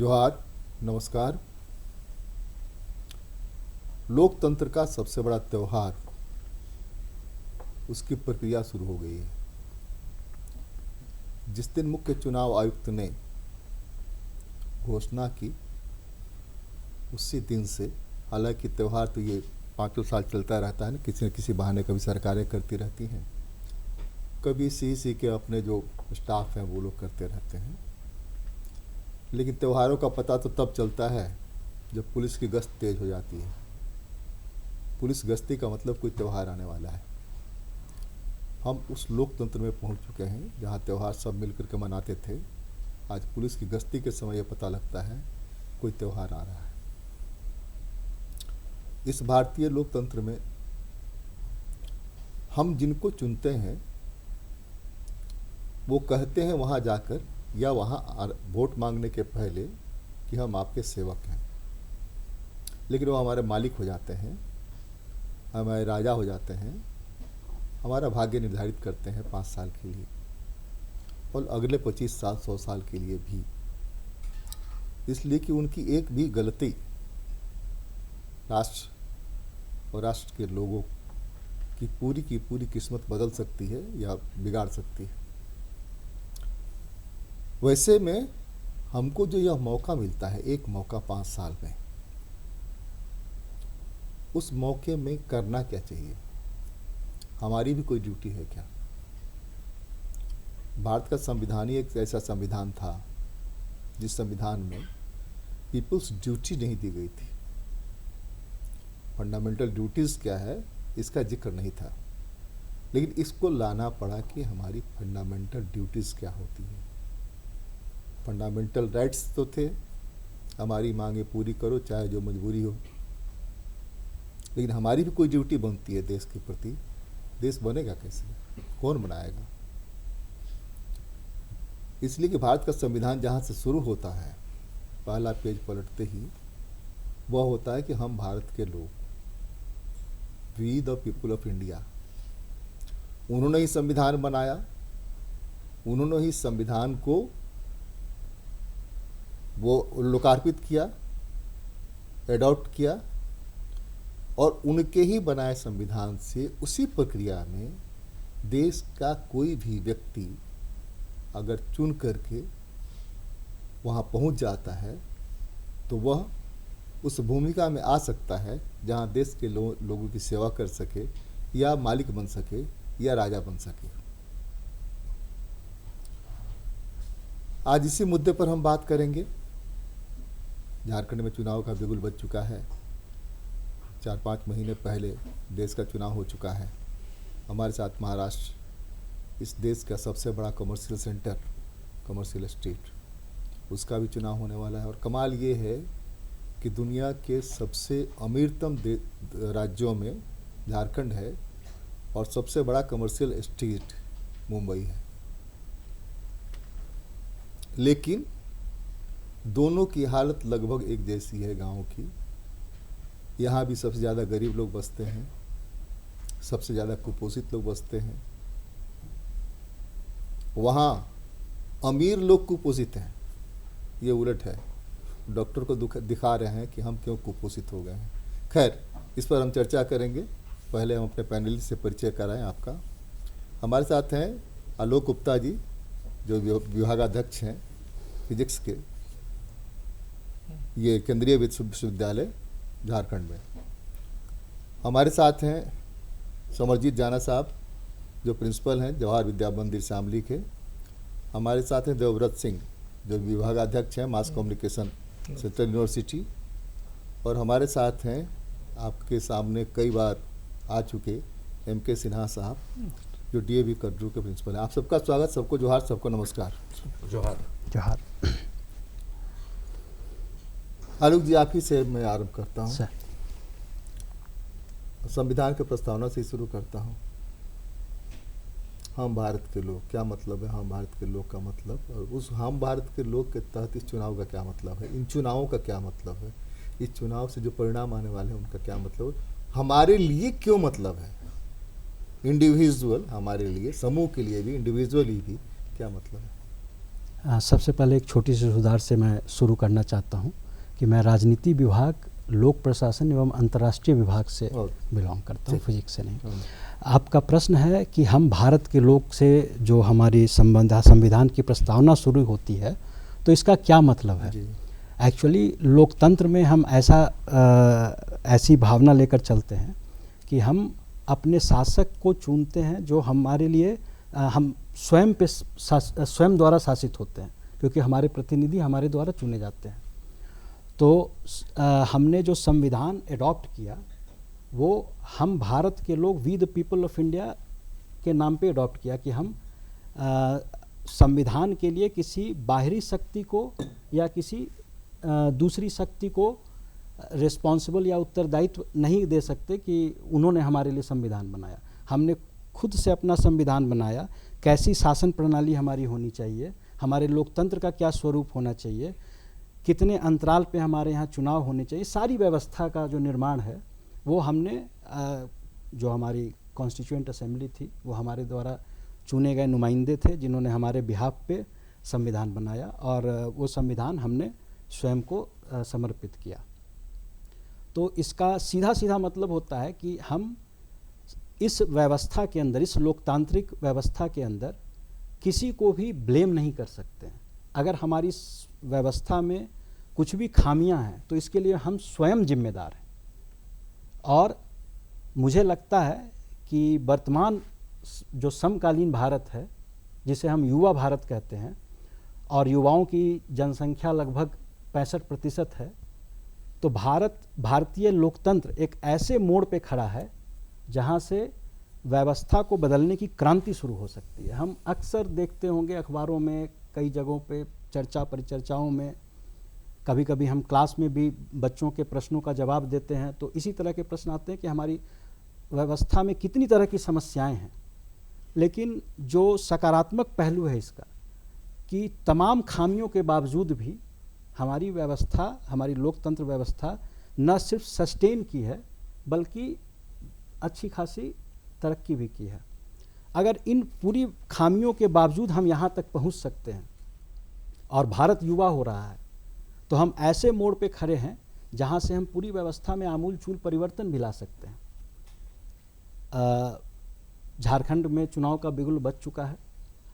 जोहार, नमस्कार। लोकतंत्र का सबसे बड़ा त्यौहार, उसकी प्रक्रिया शुरू हो गई है। जिस दिन मुख्य चुनाव आयुक्त ने घोषणा की, उसी दिन से, हालांकि त्यौहार तो ये 5 साल चलता रहता है ना, किसी न किसी बहाने कभी सरकारें करती रहती हैं, कभी सी के अपने जो स्टाफ हैं वो लोग करते रहते हैं। लेकिन त्योहारों का पता तो तब चलता है जब पुलिस की गश्त तेज हो जाती है। पुलिस गश्ती का मतलब कोई त्यौहार आने वाला है। हम उस लोकतंत्र में पहुंच चुके हैं जहां त्यौहार सब मिलकर के मनाते थे। आज पुलिस की गश्ती के समय यह पता लगता है कोई त्यौहार आ रहा है। इस भारतीय लोकतंत्र में हम जिनको चुनते हैं वो कहते हैं वहां जाकर या वहां वोट मांगने के पहले कि हम आपके सेवक हैं, लेकिन वो हमारे मालिक हो जाते हैं, हमारे राजा हो जाते हैं, हमारा भाग्य निर्धारित करते हैं 5 साल के लिए और अगले 25 साल 100 साल के लिए भी। इसलिए कि उनकी एक भी गलती राष्ट्र और राष्ट्र के लोगों की पूरी किस्मत बदल सकती है या बिगाड़ सकती है। वैसे में हमको जो यह मौका मिलता है, एक मौका 5 साल में, उस मौके में करना क्या चाहिए? हमारी भी कोई ड्यूटी है क्या? भारत का संविधान ही एक ऐसा संविधान था जिस संविधान में पीपल्स ड्यूटी नहीं दी गई थी। फंडामेंटल ड्यूटीज़ क्या है इसका जिक्र नहीं था, लेकिन इसको लाना पड़ा कि हमारी फंडामेंटल ड्यूटीज़ क्या होती है। फंडामेंटल राइट्स तो थे, हमारी मांगे पूरी करो चाहे जो मजबूरी हो, लेकिन हमारी भी कोई ड्यूटी बनती है देश के प्रति। देश बनेगा कैसे? कौन बनाएगा? इसलिए कि भारत का संविधान जहाँ से शुरू होता है, पहला पेज पलटते ही वह होता है कि हम भारत के लोग, we the people of India. उन्होंने ही संविधान बनाया, उन्होंने ही संविधान को वो लोकार्पित किया, एडॉप्ट किया, और उनके ही बनाए संविधान से उसी प्रक्रिया में देश का कोई भी व्यक्ति अगर चुन करके वहाँ पहुँच जाता है तो वह उस भूमिका में आ सकता है जहाँ देश के लोगों की सेवा कर सके, या मालिक बन सके, या राजा बन सके। आज इसी मुद्दे पर हम बात करेंगे। झारखंड में चुनाव का बिगुल बज चुका है। 4-5 महीने पहले देश का चुनाव हो चुका है। हमारे साथ महाराष्ट्र, इस देश का सबसे बड़ा कमर्शियल सेंटर, कमर्शियल स्टेट, उसका भी चुनाव होने वाला है। और कमाल ये है कि दुनिया के सबसे अमीरतम राज्यों में झारखंड है और सबसे बड़ा कमर्शियल स्टेट मुंबई है। लेकिन दोनों की हालत लगभग एक जैसी है गाँव की। यहाँ भी सबसे ज़्यादा गरीब लोग बसते हैं, सबसे ज़्यादा कुपोषित लोग बसते हैं। वहाँ अमीर लोग कुपोषित हैं, ये उलट है। डॉक्टर को दिखा रहे हैं कि हम क्यों कुपोषित हो गए हैं। खैर, इस पर हम चर्चा करेंगे। पहले हम अपने पैनलिस्ट से परिचय कराएं आपका। हमारे साथ हैं आलोक गुप्ता जी, जो विभागाध्यक्ष हैं फिजिक्स के, ये केंद्रीय विश्वविद्यालय झारखंड में। हमारे साथ हैं समरजीत जाना साहब, जो प्रिंसिपल हैं जवाहर विद्या मंदिर शामली के। हमारे साथ हैं देवव्रत सिंह, जो विभागाध्यक्ष हैं मास कम्युनिकेशन सेंट्रल यूनिवर्सिटी। और हमारे साथ हैं आपके सामने कई बार आ चुके MK सिन्हा साहब, जो DAV कद्रू के प्रिंसिपल हैं। आप सबका स्वागत, सबको जोहार, सबको नमस्कार। जोहार। जोहार। आलोक जी, आप ही से मैं आरंभ करता हूँ। संविधान के प्रस्तावना से ही शुरू करता हूँ। हम भारत के लोग, क्या मतलब है हम भारत के लोग का मतलब, और उस हम भारत के लोग के तहत इस चुनाव का क्या मतलब है, इन चुनावों का क्या मतलब है, इस चुनाव से जो परिणाम आने वाले हैं उनका क्या मतलब है, हमारे लिए क्यों मतलब है, इंडिविजुअल, हमारे लिए, समूह के लिए भी, इंडिविजुअली भी क्या मतलब है। सबसे पहले एक छोटी सी सुधार से मैं शुरू करना चाहता हूं कि मैं राजनीति विभाग, लोक प्रशासन एवं अंतर्राष्ट्रीय विभाग से बिलोंग करता हूं, फिजिक्स से नहीं। आपका प्रश्न है कि हम भारत के लोक से जो हमारी संविधान की प्रस्तावना शुरू होती है तो इसका क्या मतलब है। एक्चुअली लोकतंत्र में हम ऐसी भावना लेकर चलते हैं कि हम अपने शासक को चुनते हैं जो हमारे लिए हम स्वयं द्वारा शासित होते हैं, क्योंकि हमारे प्रतिनिधि हमारे द्वारा चुने जाते हैं। तो हमने जो संविधान एडॉप्ट किया वो हम भारत के लोग, we the people of India के नाम पे एडॉप्ट किया कि हम संविधान के लिए किसी बाहरी शक्ति को या किसी दूसरी शक्ति को रिस्पॉन्सिबल या उत्तरदायित्व नहीं दे सकते कि उन्होंने हमारे लिए संविधान बनाया। हमने खुद से अपना संविधान बनाया, कैसी शासन प्रणाली हमारी होनी चाहिए, हमारे लोकतंत्र का क्या स्वरूप होना चाहिए, कितने अंतराल पे हमारे यहाँ चुनाव होने चाहिए, सारी व्यवस्था का जो निर्माण है वो हमने जो हमारी कॉन्स्टिट्यूएंट असेंबली थी वो हमारे द्वारा चुने गए नुमाइंदे थे जिन्होंने हमारे बिहाफ पे संविधान बनाया, और वो संविधान हमने स्वयं को समर्पित किया। तो इसका सीधा सीधा मतलब होता है कि हम इस व्यवस्था के अंदर, इस लोकतांत्रिक व्यवस्था के अंदर किसी को भी ब्लेम नहीं कर सकते हैं। अगर हमारी व्यवस्था में कुछ भी खामियां हैं तो इसके लिए हम स्वयं जिम्मेदार हैं। और मुझे लगता है कि वर्तमान जो समकालीन भारत है, जिसे हम युवा भारत कहते हैं, और युवाओं की जनसंख्या लगभग 65% है, तो भारतीय लोकतंत्र एक ऐसे मोड़ पे खड़ा है जहाँ से व्यवस्था को बदलने की क्रांति शुरू हो सकती है। हम अक्सर देखते होंगे अखबारों में, कई जगहों पे चर्चा परिचर्चाओं में, कभी कभी हम क्लास में भी बच्चों के प्रश्नों का जवाब देते हैं तो इसी तरह के प्रश्न आते हैं कि हमारी व्यवस्था में कितनी तरह की समस्याएं हैं। लेकिन जो सकारात्मक पहलू है इसका कि तमाम खामियों के बावजूद भी हमारी व्यवस्था, हमारी लोकतंत्र व्यवस्था न सिर्फ सस्टेन की है बल्कि अच्छी खासी तरक्की भी की है। अगर इन पूरी खामियों के बावजूद हम यहाँ तक पहुँच सकते हैं और भारत युवा हो रहा है, तो हम ऐसे मोड़ पे खड़े हैं जहाँ से हम पूरी व्यवस्था में आमूल चूल परिवर्तन भी ला सकते हैं। झारखंड में चुनाव का बिगुल बज चुका है।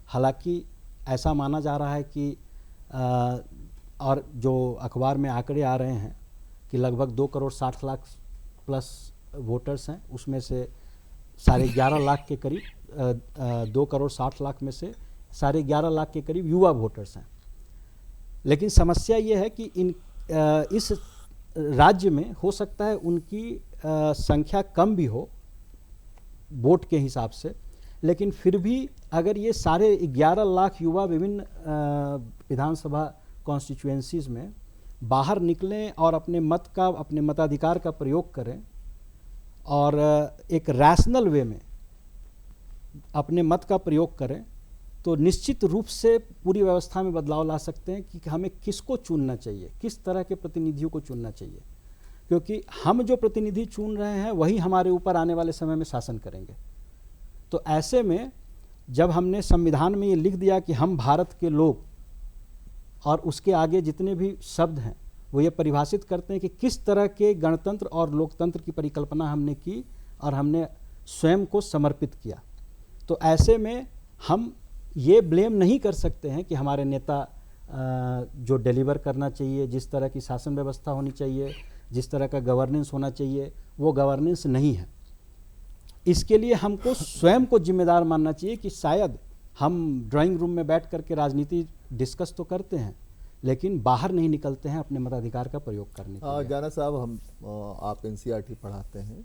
हालांकि ऐसा माना जा रहा है कि और जो अखबार में आंकड़े आ रहे हैं कि लगभग 2 करोड़ 60 लाख प्लस वोटर्स हैं, उसमें से 11.5 लाख के करीब 2 करोड़ 60 लाख में से 11.5 लाख के करीब युवा वोटर्स हैं। लेकिन समस्या ये है कि इस राज्य में हो सकता है उनकी संख्या कम भी हो वोट के हिसाब से, लेकिन फिर भी अगर ये 11.5 लाख युवा विभिन्न विधानसभा कॉन्स्टिट्यूएंसीज में बाहर निकलें और अपने मताधिकार का प्रयोग करें और एक रैशनल वे में अपने मत का प्रयोग करें, तो निश्चित रूप से पूरी व्यवस्था में बदलाव ला सकते हैं कि हमें किसको चुनना चाहिए, किस तरह के प्रतिनिधियों को चुनना चाहिए। क्योंकि हम जो प्रतिनिधि चुन रहे हैं वही हमारे ऊपर आने वाले समय में शासन करेंगे। तो ऐसे में जब हमने संविधान में ये लिख दिया कि हम भारत के लोग, और उसके आगे जितने भी शब्द हैं वो ये परिभाषित करते हैं कि किस तरह के गणतंत्र और लोकतंत्र की परिकल्पना हमने की और हमने स्वयं को समर्पित किया। तो ऐसे में हम ये ब्लेम नहीं कर सकते हैं कि हमारे नेता जो डिलीवर करना चाहिए, जिस तरह की शासन व्यवस्था होनी चाहिए, जिस तरह का गवर्नेंस होना चाहिए, वो गवर्नेंस नहीं है। इसके लिए हमको स्वयं को जिम्मेदार मानना चाहिए कि शायद हम ड्राइंग रूम में बैठ करके राजनीति डिस्कस तो करते हैं लेकिन बाहर नहीं निकलते हैं अपने मताधिकार का प्रयोग करने के लिए। जाना साहब, आप एनसीईआरटी पढ़ाते हैं,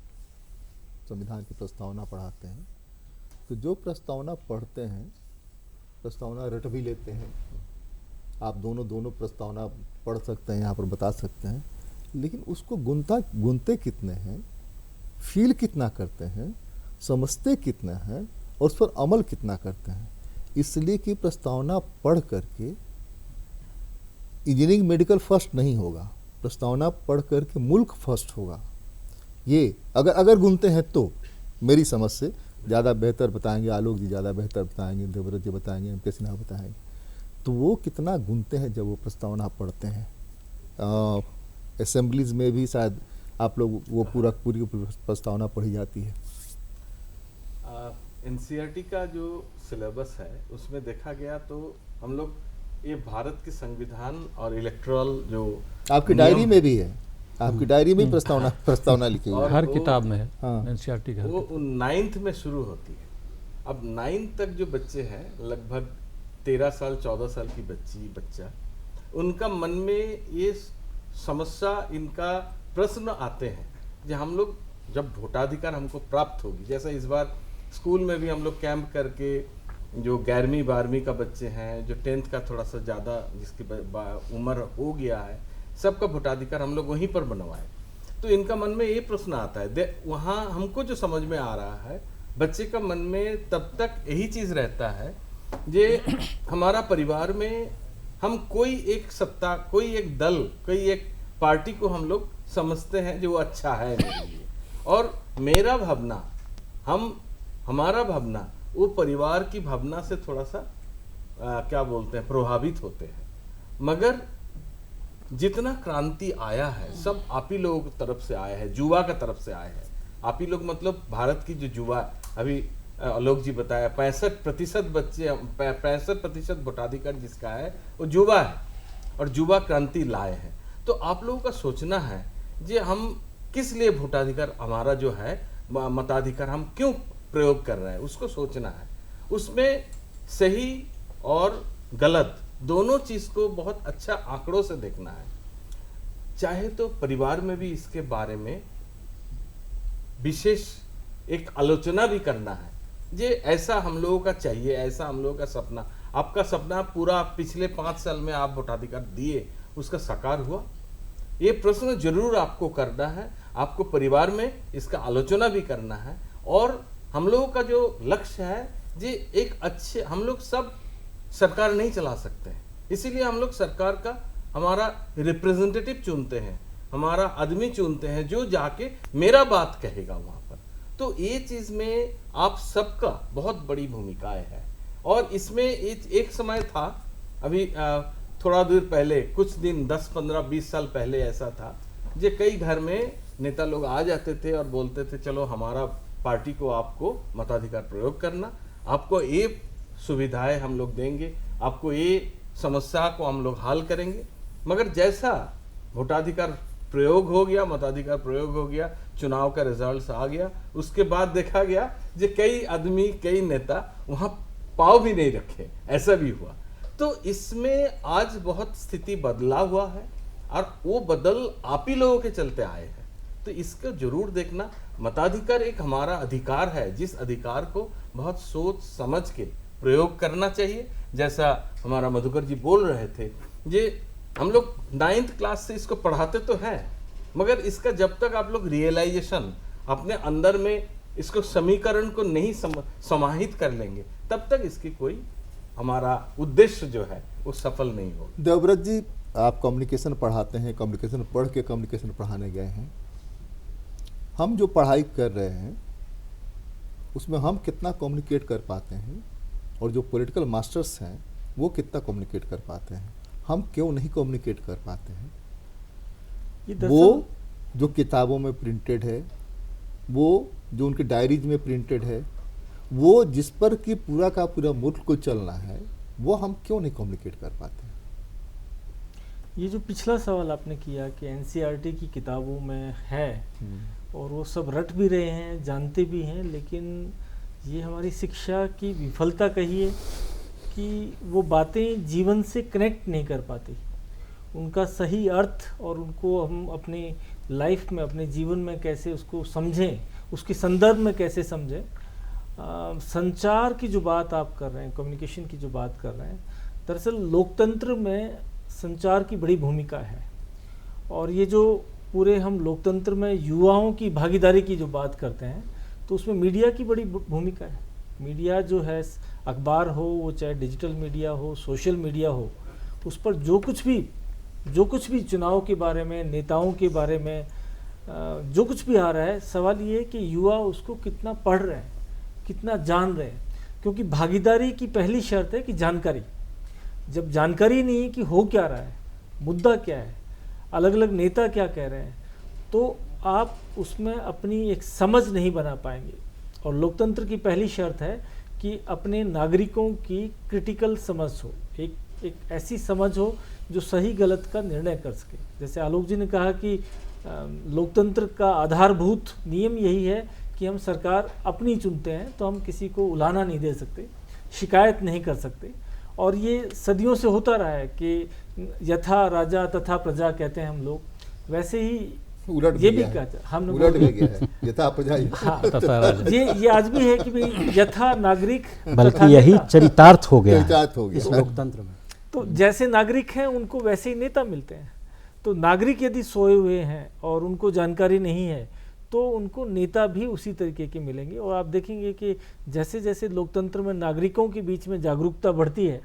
संविधान की प्रस्तावना पढ़ाते हैं, तो जो प्रस्तावना पढ़ते हैं, प्रस्तावना रट भी लेते हैं। आप दोनों प्रस्तावना पढ़ सकते हैं, यहाँ पर बता सकते हैं, लेकिन उसको गुनते कितने हैं, फील कितना करते हैं, समझते कितना हैं और उस पर अमल कितना करते हैं। इसलिए कि प्रस्तावना पढ़ करके इंजीनियरिंग मेडिकल फर्स्ट नहीं होगा, प्रस्तावना पढ़ करके मुल्क फर्स्ट होगा। ये अगर गुनते हैं तो मेरी समझ से ज़्यादा बेहतर बताएंगे आलोक जी, ज़्यादा बेहतर बताएंगे, देवव्रत जी बताएंगे, एम के सिन्हा बताएंगे। तो वो कितना गुनते हैं जब वो प्रस्तावना पढ़ते हैं। असेंबलीज में भी शायद आप लोग वो पूरी प्रस्तावना पढ़ी जाती है। एनसीईआरटी का जो सिलेबस है उसमें देखा गया तो हम लोग ये भारत के संविधान और इलेक्टोरल जो आपकी डायरी में भी है, आपकी डायरी में प्रस्तावना लिखी हुई है, हर किताब में है। हाँ। एनसीईआरटी का वो 9th में शुरू होती है। अब 9th तक जो बच्चे हैं, लगभग 13 साल 14 साल की बच्चा, उनका मन में ये समस्या, इनका प्रश्न आते हैं जो हम लोग जब वोटाधिकार हमको प्राप्त होगी, जैसे इस बार स्कूल में भी हम लोग कैंप करके जो 11वीं 12वीं का बच्चे हैं, जो 10th का थोड़ा सा ज़्यादा जिसकी उम्र हो गया है, सबका वोटाधिकार हम लोग वहीं पर बनवाए। तो इनका मन में ये प्रश्न आता है, वहाँ हमको जो समझ में आ रहा है, बच्चे का मन में तब तक यही चीज़ रहता है जे हमारा परिवार में हम कोई एक सत्ता, कोई एक दल, कोई एक पार्टी को हम लोग समझते हैं जो अच्छा है मेरे लिए, और मेरा भावना, हमारा भावना वो परिवार की भावना से थोड़ा सा क्या बोलते हैं, प्रभावित होते हैं। मगर जितना क्रांति आया है सब आप ही लोगों की तरफ से आया है, युवा का तरफ से आया है। आप ही लोग मतलब भारत की जो युवा, अभी आलोक जी बताया 65% बच्चे, 65% वोटाधिकार जिसका है वो युवा है, और युवा क्रांति लाए हैं। तो आप लोगों का सोचना है जे हम किस लिए वोटाधिकार, हमारा जो है मताधिकार हम क्यों प्रयोग कर रहे हैं, उसको सोचना है। उसमें सही और गलत दोनों चीज़ को बहुत अच्छा आंकड़ों से देखना है। चाहे तो परिवार में भी इसके बारे में विशेष एक आलोचना भी करना है, जे ऐसा हम लोगों का चाहिए, ऐसा हम लोगों का सपना, आपका सपना पूरा पिछले 5 साल में आप वोटाधिकार दिए, उसका साकार हुआ? ये प्रश्न जरूर आपको करना है। आपको परिवार में इसका आलोचना भी करना है। और हम लोगों का जो लक्ष्य है, जे एक अच्छे, हम लोग सब सरकार नहीं चला सकते हैं, इसीलिए हम लोग सरकार का हमारा रिप्रेजेंटेटिव चुनते हैं, हमारा आदमी चुनते हैं जो जाके मेरा बात कहेगा वहाँ पर। तो ये चीज़ में आप सबका बहुत बड़ी भूमिका है। और इसमें एक समय था, अभी थोड़ा दूर पहले, कुछ दिन 10, 15, 20 साल पहले ऐसा था, जो कई घर में नेता लोग आ जाते थे और बोलते थे चलो हमारा पार्टी को आपको मताधिकार प्रयोग करना, आपको ये सुविधाएं हम लोग देंगे, आपको ये समस्या को हम लोग हल करेंगे। मगर जैसा वोटाधिकार प्रयोग हो गया, मताधिकार प्रयोग हो गया, चुनाव का रिजल्ट आ गया, उसके बाद देखा गया जो कई आदमी, कई नेता वहाँ पाँव भी नहीं रखे, ऐसा भी हुआ। तो इसमें आज बहुत स्थिति बदला हुआ है, और वो बदल आप ही लोगों के चलते आए हैं। तो इसको जरूर देखना। मताधिकार एक हमारा अधिकार है, जिस अधिकार को बहुत सोच समझ के प्रयोग करना चाहिए। जैसा हमारा मधुकर जी बोल रहे थे, ये हम लोग 9th क्लास से इसको पढ़ाते तो हैं, मगर इसका जब तक आप लोग रियलाइजेशन अपने अंदर में, इसको समीकरण को नहीं समाहित कर लेंगे, तब तक इसकी कोई हमारा उद्देश्य जो है वो सफल नहीं हो। देवव्रत जी, आप कम्युनिकेशन पढ़ाते हैं, कम्युनिकेशन पढ़ के कम्युनिकेशन पढ़ाने गए हैं। हम जो पढ़ाई कर रहे हैं उसमें हम कितना कम्युनिकेट कर पाते हैं, और जो पॉलिटिकल मास्टर्स हैं वो कितना कम्युनिकेट कर पाते हैं? हम क्यों नहीं कम्युनिकेट कर पाते हैं? वो जो किताबों में प्रिंटेड है, वो जो उनकी डायरीज में प्रिंटेड है, वो जिस पर कि पूरा का पूरा मुल्क को चलना है, वो हम क्यों नहीं कम्युनिकेट कर पाते हैं? ये जो पिछला सवाल आपने किया कि एनसीईआरटी की किताबों में है और वो सब रट भी रहे हैं, जानते भी हैं, लेकिन ये हमारी शिक्षा की विफलता कहिए कि वो बातें जीवन से कनेक्ट नहीं कर पाती, उनका सही अर्थ और उनको हम अपनी लाइफ में, अपने जीवन में कैसे उसको समझें, उसके संदर्भ में कैसे समझें। संचार की जो बात आप कर रहे हैं, कम्युनिकेशन की जो बात कर रहे हैं, दरअसल लोकतंत्र में संचार की बड़ी भूमिका है। और ये जो पूरे हम लोकतंत्र में युवाओं की भागीदारी की जो बात करते हैं, तो उसमें मीडिया की बड़ी भूमिका है। मीडिया जो है, अखबार हो, वो चाहे डिजिटल मीडिया हो, सोशल मीडिया हो, उस पर जो कुछ भी चुनाव के बारे में, नेताओं के बारे में जो कुछ भी आ रहा है, सवाल ये है कि युवा उसको कितना पढ़ रहे हैं, कितना जान रहे हैं। क्योंकि भागीदारी की पहली शर्त है कि जानकारी। जब जानकारी नहीं है कि हो क्या रहा है, मुद्दा क्या है, अलग अलग नेता क्या कह रहे हैं, तो आप उसमें अपनी एक समझ नहीं बना पाएंगे। और लोकतंत्र की पहली शर्त है कि अपने नागरिकों की क्रिटिकल समझ हो, एक ऐसी समझ हो जो सही गलत का निर्णय कर सके। जैसे आलोक जी ने कहा कि लोकतंत्र का आधारभूत नियम यही है कि हम सरकार अपनी चुनते हैं, तो हम किसी को उलाहना नहीं दे सकते, शिकायत नहीं कर सकते। और ये सदियों से होता रहा है कि यथा राजा तथा प्रजा कहते हैं हम लोग, वैसे ही उलट ये भी भी गया है, कहते हमने उलट भी गया है, यथा प्रजा हाँ, तथा राजा। ये आज भी है कि भाई यथा नागरिक तथा बल्कि यही नेता। चरितार्थ हो गया है चरितार्थ हो गया। इस लोकतंत्र में। तो जैसे नागरिक हैं उनको वैसे ही नेता मिलते हैं। तो नागरिक यदि सोए हुए हैं और उनको जानकारी नहीं है, तो उनको नेता भी उसी तरीके के मिलेंगे। और आप देखेंगे कि जैसे जैसे लोकतंत्र में नागरिकों के बीच में जागरूकता बढ़ती है,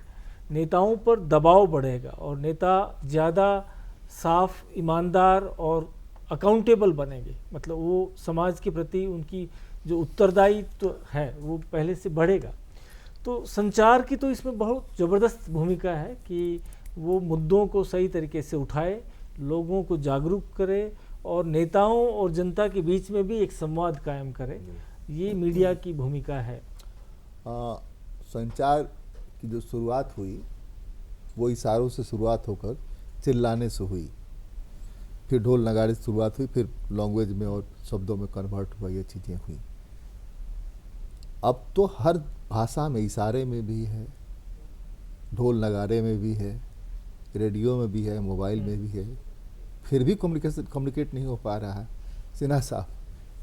नेताओं पर दबाव बढ़ेगा और नेता ज़्यादा साफ, ईमानदार और अकाउंटेबल बनेंगे। मतलब वो समाज के प्रति उनकी जो उत्तरदायित्व है वो पहले से बढ़ेगा। तो संचार की तो इसमें बहुत ज़बरदस्त भूमिका है कि वो मुद्दों को सही तरीके से उठाए, लोगों को जागरूक करे और नेताओं और जनता के बीच में भी एक संवाद कायम करे। ये मीडिया की भूमिका है। संचार की जो शुरुआत हुई वो इशारों से शुरुआत होकर चिल्लाने से हुई, फिर ढोल नगाड़े से शुरुआत हुई, फिर लैंग्वेज में और शब्दों में कन्वर्ट हुआ, ये चीज़ें हुई। अब तो हर भाषा में इशारे में भी है, ढोल नगाड़े में भी है, रेडियो में भी है, मोबाइल में भी है, फिर भी कम्युनिकेट नहीं हो पा रहा है। सिन्हा साहब,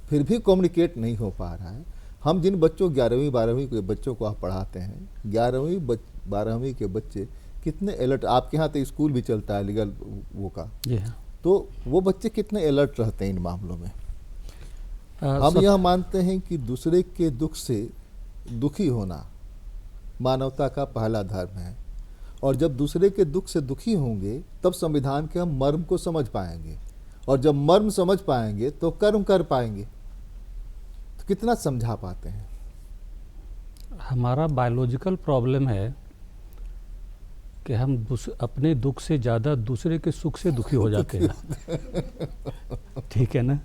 फिर भी कम्युनिकेट नहीं हो पा रहा है। हम जिन बच्चों 11वीं 12वीं के बच्चों को आप पढ़ाते हैं, 11वीं 12वीं के बच्चे कितने अलर्ट, आपके यहाँ तो स्कूल भी चलता है लीगल वो का, जी हाँ। तो वो बच्चे कितने अलर्ट रहते हैं इन मामलों में। हम यह मानते हैं कि दूसरे के दुख से दुखी होना मानवता का पहला धर्म है, और जब दूसरे के दुख से दुखी होंगे तब संविधान के हम मर्म को समझ पाएंगे, और जब मर्म समझ पाएंगे तो कर्म कर पाएंगे। तो कितना समझा पाते हैं? हमारा बायोलॉजिकल प्रॉब्लम है कि हम अपने दुख से ज़्यादा दूसरे के सुख से दुखी हो जाते हैं। ठीक है ना।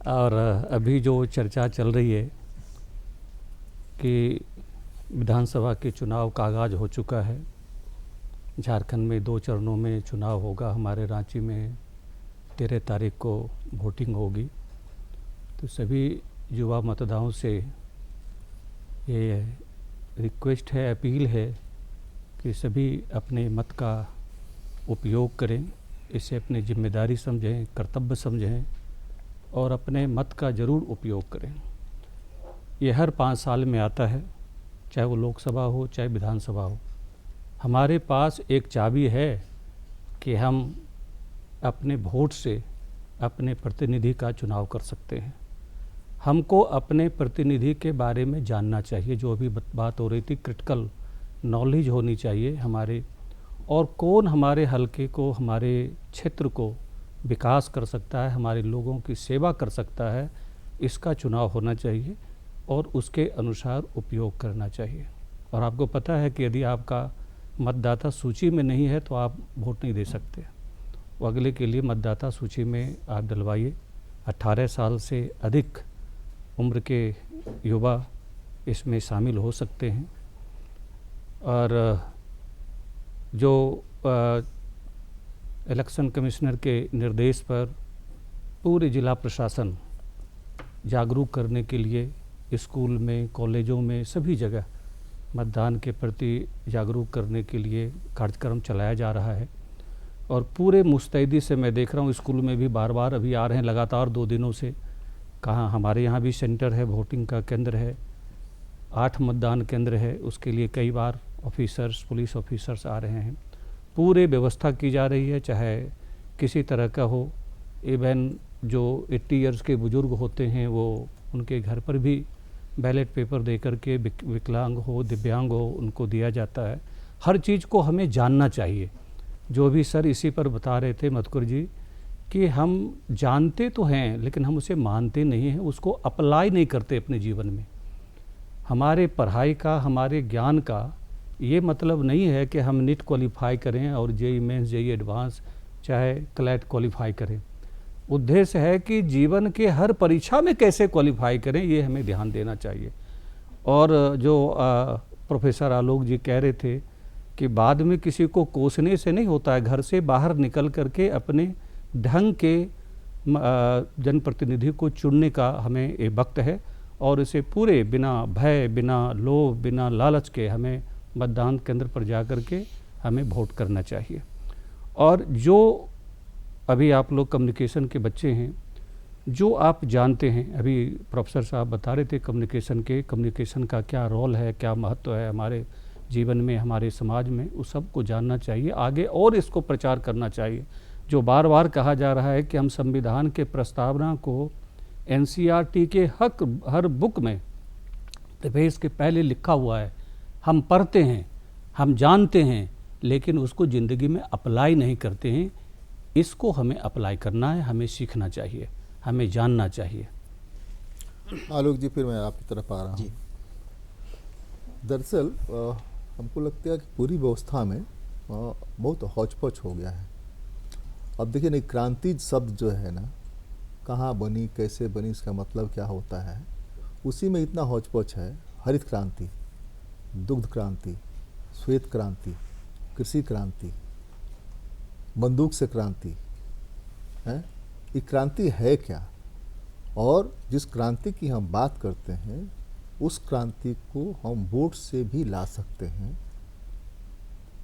और अभी जो चर्चा चल रही है कि विधानसभा के चुनाव का आगाज़ हो चुका है, झारखंड में 2 चरणों में चुनाव होगा, हमारे रांची में 13 तारीख को वोटिंग होगी। तो सभी युवा मतदाताओं से ये रिक्वेस्ट है, अपील है कि सभी अपने मत का उपयोग करें, इसे अपनी जिम्मेदारी समझें, कर्तव्य समझें और अपने मत का ज़रूर उपयोग करें। ये हर 5 साल में आता है, चाहे वो लोकसभा हो चाहे विधानसभा हो। हमारे पास एक चाबी है कि हम अपने वोट से अपने प्रतिनिधि का चुनाव कर सकते हैं। हमको अपने प्रतिनिधि के बारे में जानना चाहिए, जो अभी बात हो रही थी, क्रिटिकल नॉलेज होनी चाहिए हमारे, और कौन हमारे हलके को, हमारे क्षेत्र को विकास कर सकता है, हमारे लोगों की सेवा कर सकता है, इसका चुनाव होना चाहिए और उसके अनुसार उपयोग करना चाहिए। और आपको पता है कि यदि आपका मतदाता सूची में नहीं है तो आप वोट नहीं दे सकते। वो अगले के लिए मतदाता सूची में आप डलवाइए। 18 साल से अधिक उम्र के युवा इसमें शामिल हो सकते हैं। और जो इलेक्शन कमिश्नर के निर्देश पर पूरे जिला प्रशासन जागरूक करने के लिए स्कूल में, कॉलेजों में, सभी जगह मतदान के प्रति जागरूक करने के लिए कार्यक्रम चलाया जा रहा है। और पूरे मुस्तैदी से मैं देख रहा हूँ, स्कूल में भी बार बार अभी आ रहे हैं लगातार 2 दिनों से। कहाँ हमारे यहाँ भी सेंटर है, वोटिंग का केंद्र है, 8 मतदान केंद्र है, उसके लिए कई बार ऑफिसर्स, पुलिस ऑफिसर्स आ रहे हैं। पूरे व्यवस्था की जा रही है, चाहे किसी तरह का हो। इवन जो 80 ईयर्स के बुज़ुर्ग होते हैं, वो उनके घर पर भी बैलेट पेपर दे कर के, विकलांग हो, दिव्यांग हो, उनको दिया जाता है। हर चीज़ को हमें जानना चाहिए। जो भी सर इसी पर बता रहे थे मधुकर जी, कि हम जानते तो हैं लेकिन हम उसे मानते नहीं हैं, उसको अप्लाई नहीं करते अपने जीवन में। हमारे पढ़ाई का, हमारे ज्ञान का ये मतलब नहीं है कि हम नीट क्वालिफाई करें और जेईई मेंस, जेईई एडवांस, चाहे क्लैट क्वालिफाई करें। उद्देश्य है कि जीवन के हर परीक्षा में कैसे क्वालिफाई करें, ये हमें ध्यान देना चाहिए। और जो प्रोफेसर आलोक जी कह रहे थे कि बाद में किसी को कोसने से नहीं होता है, घर से बाहर निकल करके अपने ढंग के जनप्रतिनिधि को चुनने का हमें ये वक्त है, और इसे पूरे बिना भय, बिना लोभ, बिना लालच के हमें मतदान केंद्र पर जा कर के हमें वोट करना चाहिए। और जो अभी आप लोग कम्युनिकेशन के बच्चे हैं, जो आप जानते हैं, अभी प्रोफेसर साहब बता रहे थे कम्युनिकेशन का क्या रोल है, क्या महत्व है हमारे जीवन में, हमारे समाज में, उस सब को जानना चाहिए आगे, और इसको प्रचार करना चाहिए। जो बार बार कहा जा रहा है कि हम संविधान के प्रस्तावना को एनसीईआरटी के हर बुक में प्रीफेस के पहले लिखा हुआ है, हम पढ़ते हैं, हम जानते हैं, लेकिन उसको ज़िंदगी में अप्लाई नहीं करते हैं। इसको हमें अप्लाई करना है, हमें सीखना चाहिए, हमें जानना चाहिए। आलोक जी, फिर मैं आपकी तरफ आ रहा हूँ। दरअसल हमको लगता है कि पूरी व्यवस्था में बहुत हौच-पौच हो गया है। अब देखिए नहीं, क्रांति शब्द जो है ना, कहाँ बनी, कैसे बनी, इसका मतलब क्या होता है, उसी में इतना हौच-पौच है। हरित क्रांति, दुग्ध क्रांति, श्वेत क्रांति, कृषि क्रांति, बंदूक से क्रांति है। ये क्रांति है क्या? और जिस क्रांति की हम बात करते हैं, उस क्रांति को हम वोट से भी ला सकते हैं।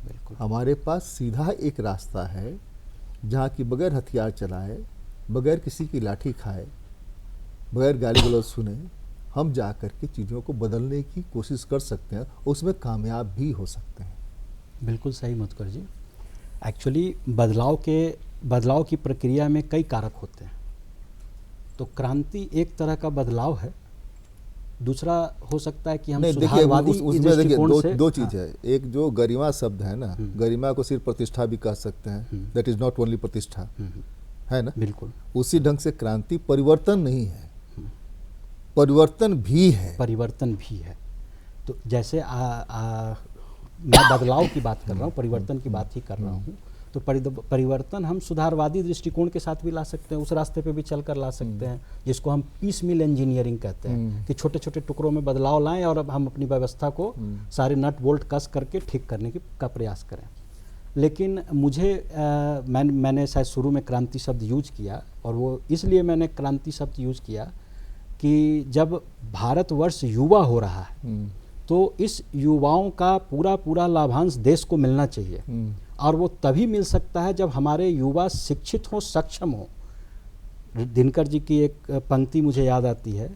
बिल्कुल, हमारे पास सीधा एक रास्ता है जहाँ की बगैर हथियार चलाए, बगैर किसी की लाठी खाए, बगैर गाली गलौज सुने, हम जा कर के चीज़ों को बदलने की कोशिश कर सकते हैं, उसमें कामयाब भी हो सकते हैं। बिल्कुल सही मधुकर जी। एक्चुअली बदलाव की प्रक्रिया में कई कारक होते हैं। तो क्रांति एक तरह का बदलाव है, दूसरा हो सकता है कि हम नहीं, देखिए सुधारवादी उसमें देखिए दृष्टिकोण से दो चीज़ है। एक जो गरिमा शब्द है ना, गरिमा को सिर्फ प्रतिष्ठा भी कह सकते हैं, दैट इज नॉट ओनली प्रतिष्ठा, है ना। बिल्कुल, उसी ढंग से क्रांति परिवर्तन नहीं है, परिवर्तन भी है। परिवर्तन भी है। तो जैसे मैं बदलाव की बात कर रहा हूँ, परिवर्तन की बात ही कर रहा हूँ। तो परिवर्तन हम सुधारवादी दृष्टिकोण के साथ भी ला सकते हैं, उस रास्ते पे भी चल कर ला सकते हैं, जिसको हम पीस मिल इंजीनियरिंग कहते हैं, कि छोटे छोटे टुकड़ों में बदलाव लाएं और अब हम अपनी व्यवस्था को सारे नट बोल्ट कस करके ठीक करने का प्रयास करें। लेकिन मुझे मैंने शायद शुरू में क्रांति शब्द यूज किया, और वो इसलिए मैंने क्रांति शब्द यूज किया कि जब भारतवर्ष युवा हो रहा है तो इस युवाओं का पूरा लाभांश देश को मिलना चाहिए, और वो तभी मिल सकता है जब हमारे युवा शिक्षित हों, सक्षम हों। दिनकर जी की एक पंक्ति मुझे याद आती है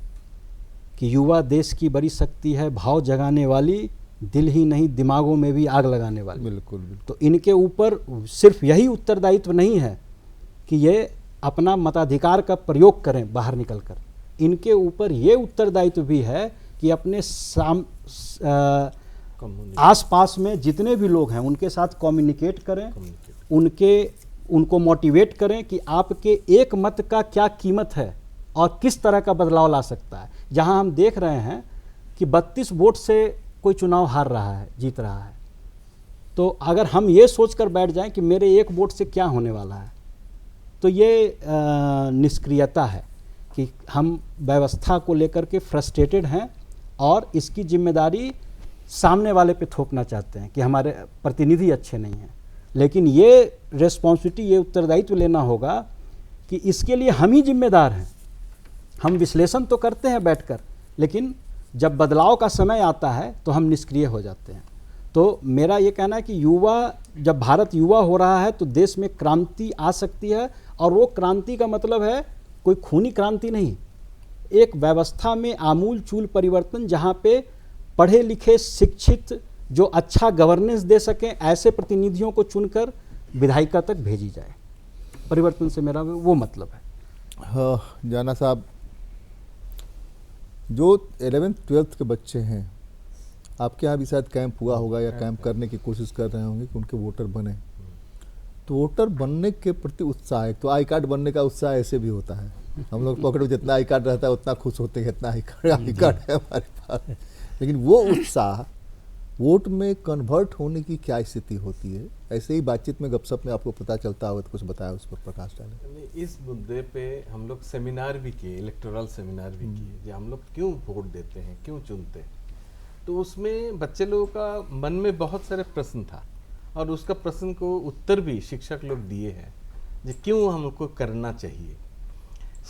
कि युवा देश की बड़ी शक्ति है, भाव जगाने वाली, दिल ही नहीं दिमागों में भी आग लगाने वाली। बिल्कुल, बिल्कुल। तो इनके ऊपर सिर्फ यही उत्तरदायित्व नहीं है कि ये अपना मताधिकार का प्रयोग करें बाहर निकलकर, इनके ऊपर ये उत्तरदायित्व भी है कि अपने आसपास में जितने भी लोग हैं उनके साथ कम्युनिकेट करें, उनको मोटिवेट करें कि आपके एक मत का क्या कीमत है और किस तरह का बदलाव ला सकता है। जहां हम देख रहे हैं कि 32 वोट से कोई चुनाव हार रहा है, जीत रहा है, तो अगर हम ये सोचकर बैठ जाएं कि मेरे एक वोट से क्या होने वाला है, तो ये निष्क्रियता है कि हम व्यवस्था को लेकर के फ्रस्ट्रेटेड हैं और इसकी जिम्मेदारी सामने वाले पे थोपना चाहते हैं कि हमारे प्रतिनिधि अच्छे नहीं हैं। लेकिन ये रेस्पॉन्सिबिलिटी, ये उत्तरदायित्व लेना होगा कि इसके लिए हम ही जिम्मेदार हैं। हम विश्लेषण तो करते हैं बैठकर, लेकिन जब बदलाव का समय आता है तो हम निष्क्रिय हो जाते हैं। तो मेरा ये कहना है कि जब भारत युवा हो रहा है तो देश में क्रांति आ सकती है, और वो क्रांति का मतलब है कोई खूनी क्रांति नहीं, एक व्यवस्था में आमूल चूल परिवर्तन, जहाँ पे पढ़े लिखे शिक्षित जो अच्छा गवर्नेंस दे सकें, ऐसे प्रतिनिधियों को चुनकर विधायिका तक भेजी जाए। परिवर्तन से मेरा वो मतलब है। हाँ जाना साहब, जो 11th-12th के बच्चे हैं, आपके यहाँ भी शायद कैंप हुआ होगा या कैंप करने की कोशिश कर रहे होंगे कि उनके वोटर बने, तो वोटर बनने के प्रति उत्साह है। तो आई कार्ड बनने का उत्साह ऐसे भी होता है, हम लोग पॉकेट में जितना आई कार्ड रहता है उतना खुश होते हैं, इतना आई कार्ड है हमारे पास। लेकिन वो उत्साह वोट में कन्वर्ट होने की क्या स्थिति होती है? ऐसे ही बातचीत में, गपशप में आपको पता चलता होगा तो कुछ बताया, उस पर प्रकाश डालें। इस मुद्दे पे हम लोग सेमिनार भी किए, इलेक्टोरल सेमिनार भी किए, जो हम लोग क्यों वोट देते हैं, क्यों चुनते हैं। तो उसमें बच्चे लोगों का मन में बहुत सारे प्रश्न था, और उसका प्रश्न को उत्तर भी शिक्षक लोग दिए हैं, जो क्यों हमको करना चाहिए।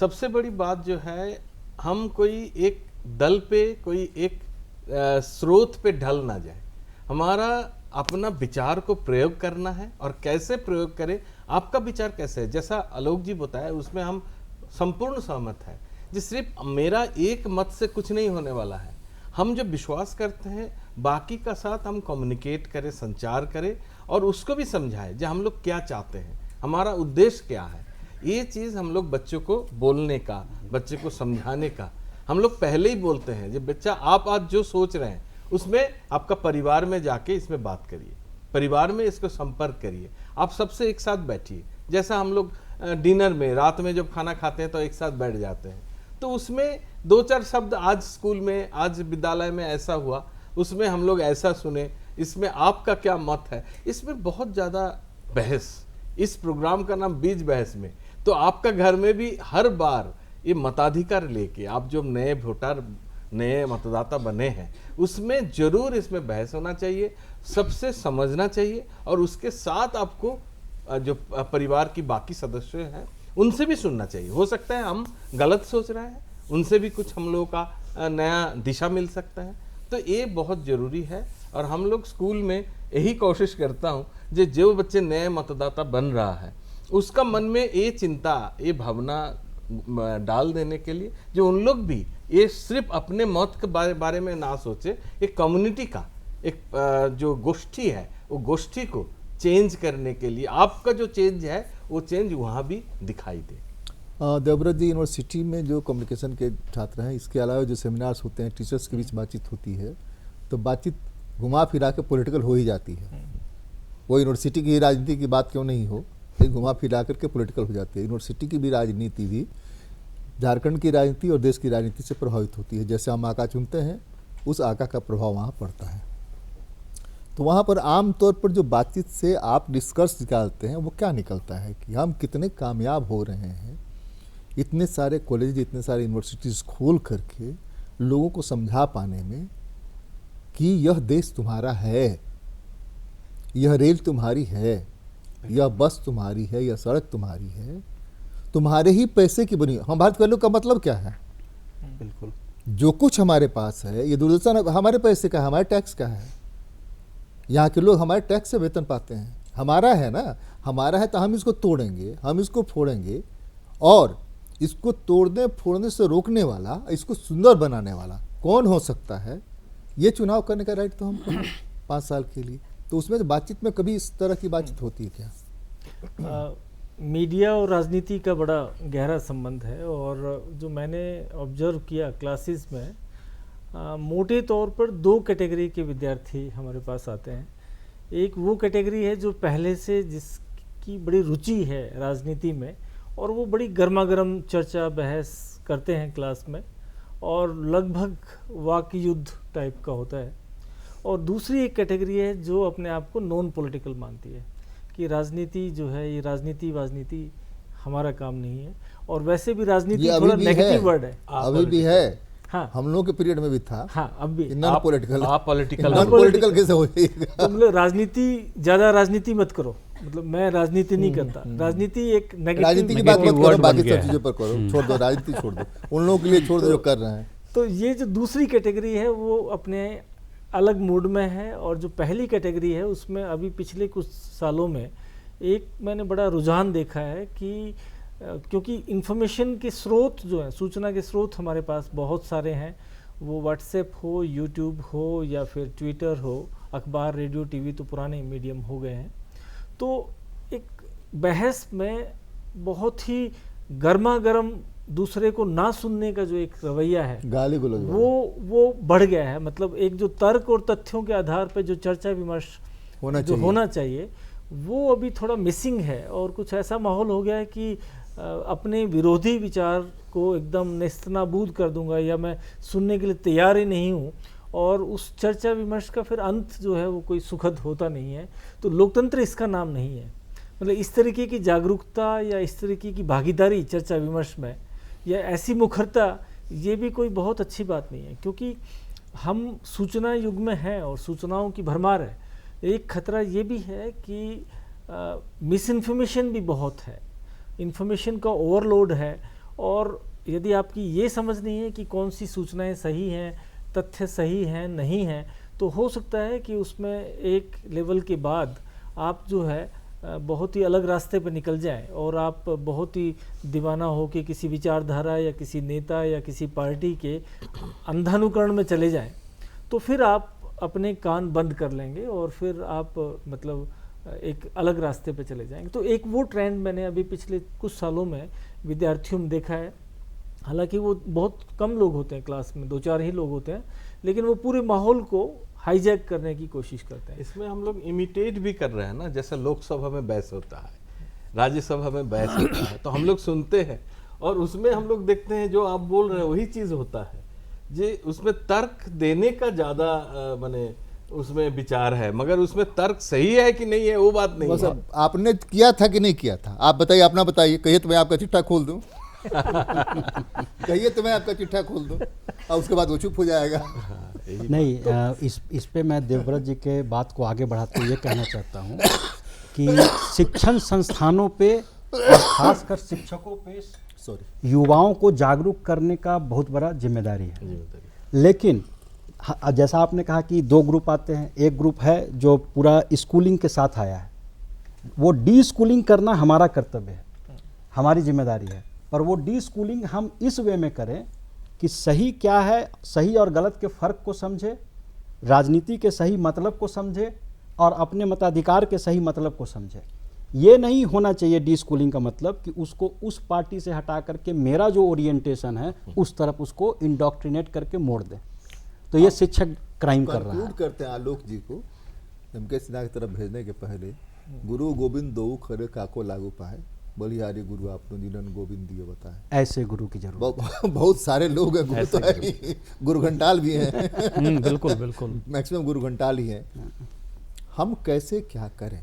सबसे बड़ी बात जो है, हम कोई एक दल पे, कोई एक स्रोत पे ढल ना जाए। हमारा अपना विचार को प्रयोग करना है, और कैसे प्रयोग करें, आपका विचार कैसे है, जैसा आलोक जी बताया उसमें हम संपूर्ण सहमत है। जो सिर्फ मेरा एक मत से कुछ नहीं होने वाला है। हम जो विश्वास करते हैं बाकी का साथ हम कम्युनिकेट करें, संचार करें, और उसको भी समझाएं जो हम लोग क्या चाहते हैं, हमारा उद्देश्य क्या है। ये चीज़ हम लोग बच्चों को बोलने का, बच्चे को समझाने का हम लोग पहले ही बोलते हैं। जब बच्चा आप आज जो सोच रहे हैं उसमें आपका परिवार में जाके इसमें बात करिए, परिवार में इसको संपर्क करिए, आप सबसे एक साथ बैठिए। जैसा हम लोग डिनर में, रात में जब खाना खाते हैं तो एक साथ बैठ जाते हैं, तो उसमें 2-4 शब्द, आज स्कूल में, आज विद्यालय में ऐसा हुआ, उसमें हम लोग ऐसा सुने, इसमें आपका क्या मत है। इसमें बहुत ज़्यादा बहस, इस प्रोग्राम का नाम बीज बहस में। तो आपका घर में भी हर बार ये मताधिकार लेके, आप जो नए वोटर, नए मतदाता बने हैं, उसमें जरूर इसमें बहस होना चाहिए, सबसे समझना चाहिए, और उसके साथ आपको जो परिवार की बाकी सदस्य हैं उनसे भी सुनना चाहिए। हो सकता है हम गलत सोच रहे हैं, उनसे भी कुछ हम लोगों का नया दिशा मिल सकता है। तो ये बहुत ज़रूरी है, और हम लोग स्कूल में यही कोशिश करता हूँ जो बच्चे नए मतदाता बन रहा है उसका मन में ये चिंता, ये भावना डाल देने के लिए, जो उन लोग भी ये सिर्फ अपने मत के बारे में ना सोचे, एक कम्युनिटी का एक जो गोष्ठी है, वो गोष्ठी को चेंज करने के लिए आपका जो चेंज है वो चेंज वहाँ भी दिखाई दे। देवव्रत जी, यूनिवर्सिटी में जो कम्युनिकेशन के छात्र हैं, इसके अलावा जो सेमिनार्स होते हैं, टीचर्स के बीच बातचीत होती है, तो बातचीत घुमा फिरा के पॉलिटिकल हो ही जाती है। वो यूनिवर्सिटी की राजनीति की बात क्यों नहीं हो, लेकिन घुमा फिरा करके पॉलिटिकल हो जाती है। यूनिवर्सिटी की भी राजनीति भी झारखंड की राजनीति और देश की राजनीति से प्रभावित होती है। जैसे हम आका चुनते हैं, उस आका का प्रभाव वहाँ पड़ता है। तो वहाँ पर आमतौर पर जो बातचीत से आप निष्कर्ष निकालते हैं वो क्या निकलता है कि हम कितने कामयाब हो रहे हैं, इतने सारे कॉलेज, इतने सारे यूनिवर्सिटीज़ खोल करके लोगों को समझा पाने में कि यह देश तुम्हारा है, यह रेल तुम्हारी है, यह बस तुम्हारी है, यह सड़क तुम्हारी है, तुम्हारे ही पैसे की बनी। हम भारत वैल्यू का मतलब क्या है? बिल्कुल, जो कुछ हमारे पास है ये दूरदर्शन हमारे पैसे का है, हमारे टैक्स का है। यहाँ के लोग हमारे टैक्स से वेतन पाते हैं, हमारा है ना, हमारा है तो हम इसको तोड़ेंगे, हम इसको फोड़ेंगे, और इसको तोड़ने फोड़ने से रोकने वाला, इसको सुंदर बनाने वाला कौन हो सकता है? ये चुनाव करने का राइट तो हमको है 5 साल के लिए। तो उसमें बातचीत में कभी इस तरह की बातचीत होती है क्या? मीडिया और राजनीति का बड़ा गहरा संबंध है, और जो मैंने ऑब्जर्व किया क्लासेस में, मोटे तौर पर 2 कैटेगरी के विद्यार्थी हमारे पास आते हैं। एक वो कैटेगरी है जो पहले से जिसकी बड़ी रुचि है राजनीति में, और वो बड़ी गर्मा गर्म चर्चा बहस करते हैं क्लास में, और लगभग वाक युद्ध टाइप का होता है। और दूसरी एक कैटेगरी है जो अपने आप को नॉन पॉलिटिकल मानती है कि राजनीति जो है, ये राजनीति हमारा काम नहीं है। और वैसे भी राजनीति थोड़ा नेगेटिव वर्ड है, अभी भी है। हाँ, हम लोगों के पीरियड में भी था। हाँ, अब भी नॉन पॉलिटिकल, आप पॉलिटिकल, नॉन पॉलिटिकल कैसे हो जाएगा? तो मतलब राजनीति, ज़्यादा राजनीति मत करो, मतलब मैं राजनीति नहीं करता। राजनीति एक नेगेटिव, राजनीति की बात मत करो, बाकी सब चीज़ों पर करो, छोड़ दो, राजनीति छोड़ दो, उन लोगों के लिए छोड़ दो जो कर रहे हैं। तो ये जो दूसरी कैटेगरी है वो अपने अलग मूड में है, और जो पहली कैटेगरी है उसमें अभी पिछले कुछ सालों में एक मैंने बड़ा रुझान देखा है कि क्योंकि इन्फॉर्मेशन के स्रोत जो हैं, सूचना के स्रोत हमारे पास बहुत सारे हैं, वो व्हाट्सएप हो, यूट्यूब हो, या फिर ट्विटर हो, अखबार, रेडियो, टीवी तो पुराने मीडियम हो गए हैं। तो एक बहस में बहुत ही गर्मा गर्म दूसरे को ना सुनने का जो एक रवैया है, गाली गलौज वो बढ़ गया है। मतलब एक जो तर्क और तथ्यों के आधार पर जो चर्चा विमर्श होना चाहिए वो अभी थोड़ा मिसिंग है, और कुछ ऐसा माहौल हो गया है कि अपने विरोधी विचार को एकदम नेस्तनाबूद कर दूंगा, या मैं सुनने के लिए तैयार ही नहीं हूँ, और उस चर्चा विमर्श का फिर अंत जो है वो कोई सुखद होता नहीं है। तो लोकतंत्र इसका नाम नहीं है। मतलब इस तरीके की जागरूकता या इस तरीके की भागीदारी चर्चा विमर्श में या ऐसी मुखरता, ये भी कोई बहुत अच्छी बात नहीं है, क्योंकि हम सूचना युग में हैं और सूचनाओं की भरमार है। एक खतरा ये भी है कि मिस इन्फॉर्मेशन भी बहुत है, इन्फॉर्मेशन का ओवरलोड है, और यदि आपकी ये समझ नहीं है कि कौन सी सूचनाएं सही हैं, तथ्य सही हैं नहीं हैं, तो हो सकता है कि उसमें एक लेवल के बाद आप जो है बहुत ही अलग रास्ते पर निकल जाएं और आप बहुत ही दीवाना हो के किसी विचारधारा या किसी नेता या किसी पार्टी के अंधानुकरण में चले जाएं, तो फिर आप अपने कान बंद कर लेंगे और फिर आप मतलब एक अलग रास्ते पे चले जाएंगे। तो एक वो ट्रेंड मैंने अभी पिछले कुछ सालों में विद्यार्थियों में देखा है। हालांकि वो बहुत कम लोग होते हैं, क्लास में 2-4 ही लोग होते हैं, लेकिन वो पूरे माहौल को हाईजैक करने की कोशिश करते हैं। इसमें हम लोग इमिटेट भी कर रहे हैं ना, जैसे लोकसभा में बहस होता है, राज्यसभा में बहस होता है, तो हम लोग सुनते हैं और उसमें हम लोग देखते हैं जो आप बोल रहे हैं वही चीज़ होता है। जे उसमें तर्क देने का ज़्यादा माने उसमें विचार है, मगर उसमें तर्क सही है कि नहीं है वो बात नहीं है। आपने किया था कि नहीं किया था, आप बताइए, अपना बताइए। कहिए तो मैं आपका चिट्ठा खोल दूं कहिए तो मैं आपका चिट्ठा खोल दूं और उसके बाद वो चुप हो जाएगा। नहीं, इस पे मैं देवव्रत जी के बात को आगे बढ़ाते हुए ये कहना चाहता हूँ कि शिक्षण संस्थानों पे और खासकर शिक्षकों पे युवाओं को जागरूक करने का बहुत बड़ा जिम्मेदारी है। लेकिन जैसा आपने कहा कि 2 ग्रुप आते हैं, एक ग्रुप है जो पूरा स्कूलिंग के साथ आया है, वो डी स्कूलिंग करना हमारा कर्तव्य है, हमारी जिम्मेदारी है। पर वो डी स्कूलिंग हम इस वे में करें कि सही क्या है, सही और गलत के फ़र्क को समझे, राजनीति के सही मतलब को समझे और अपने मताधिकार के सही मतलब को समझे। ये नहीं होना चाहिए डी स्कूलिंग का मतलब कि उसको उस पार्टी से हटा करके मेरा जो ओरिएंटेशन है उस तरफ उसको इंडोक्ट्रिनेट करके मोड़ दें। तो ये शिक्षक क्राइम कर रहा है। करते हैं आलोक जी को धमके सिन्हा की तरफ भेजने के पहले, गुरु गोविंद दो खरे काको लागू पाए, बलिहारी गुरु आपने जिन्होंने गोविंद दिए बताए। ऐसे गुरु की जरूरत बहुत सारे लोग हैं, गुरु तो है ही, गुरु घंटाल भी हैं बिल्कुल बिल्कुल, मैक्सिमम गुरु घंटाल ही हैं। हम कैसे क्या करें